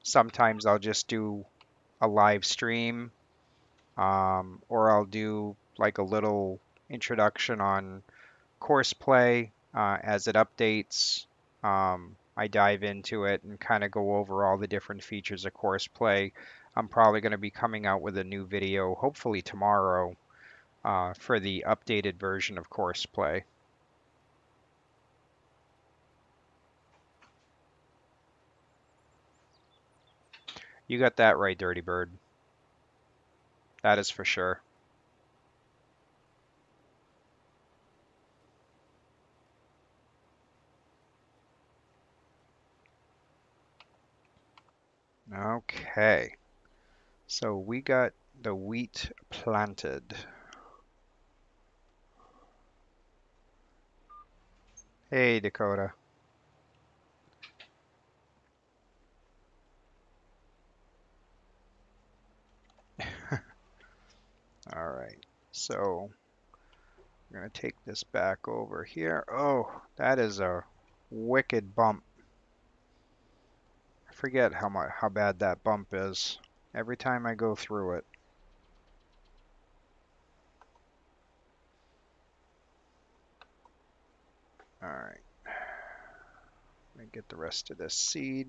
Sometimes I'll just do a live stream, or I'll do like a little introduction on course play as it updates. I dive into it and kind of go over all the different features of course play. I'm probably going to be coming out with a new video, hopefully tomorrow, for the updated version of course play. You got that right, Dirty Bird. That is for sure. Okay, so we got the wheat planted. Hey, Dakota. All right, so I'm gonna take this back over here. Oh, that is a wicked bump. I forget how bad that bump is every time I go through it. All right, let me get the rest of this seed.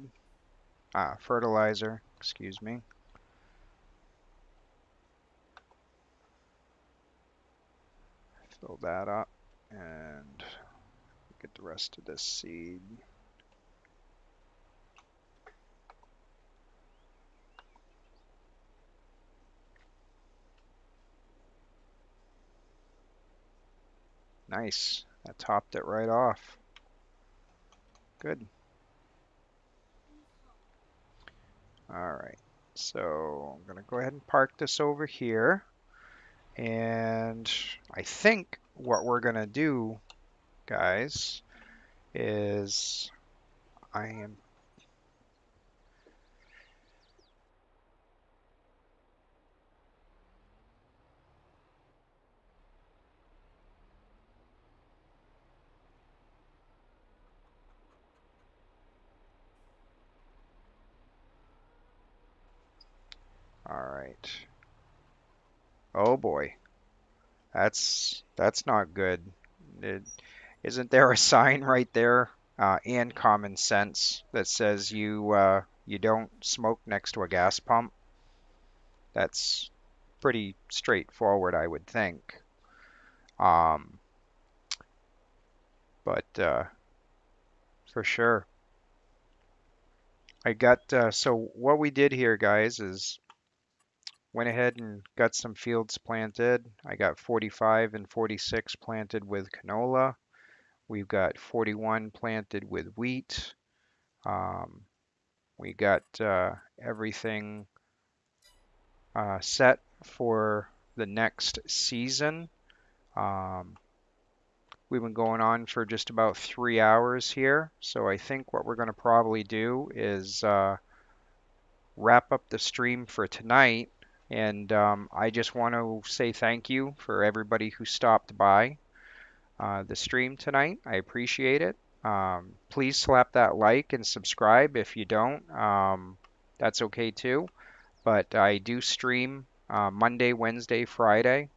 Fertilizer, excuse me. Fill that up and get the rest of this seed. Nice. That topped it right off. Good. All right. So I'm going to go ahead and park this over here. And I think what we're going to do, guys, is I am. All right. Oh boy. That's not good. It, isn't there a sign right there, and common sense that says you don't smoke next to a gas pump? That's pretty straightforward, I would think. Um, but for sure. I got so what we did here, guys, is went ahead and got some fields planted. I got 45 and 46 planted with canola. We've got 41 planted with wheat. Um, we got everything set for the next season. Um, we've been going on for just about 3 hours here, so I think what we're going to probably do is wrap up the stream for tonight. And I just want to say thank you for everybody who stopped by the stream tonight. I appreciate it. Please slap that like and subscribe. If you don't, that's okay too. But I do stream Monday, Wednesday, Friday,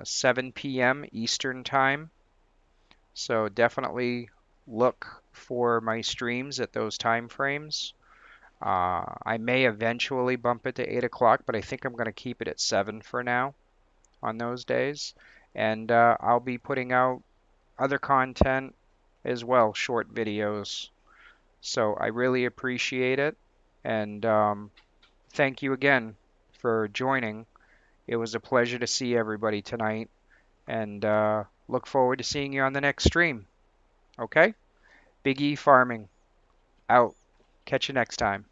7 p.m. Eastern Time. So definitely look for my streams at those time frames. I may eventually bump it to 8 o'clock, but I think I'm going to keep it at 7 for now on those days. And I'll be putting out other content as well, short videos. So I really appreciate it. And thank you again for joining. It was a pleasure to see everybody tonight. And look forward to seeing you on the next stream. Okay? Big E Farming out. Catch you next time.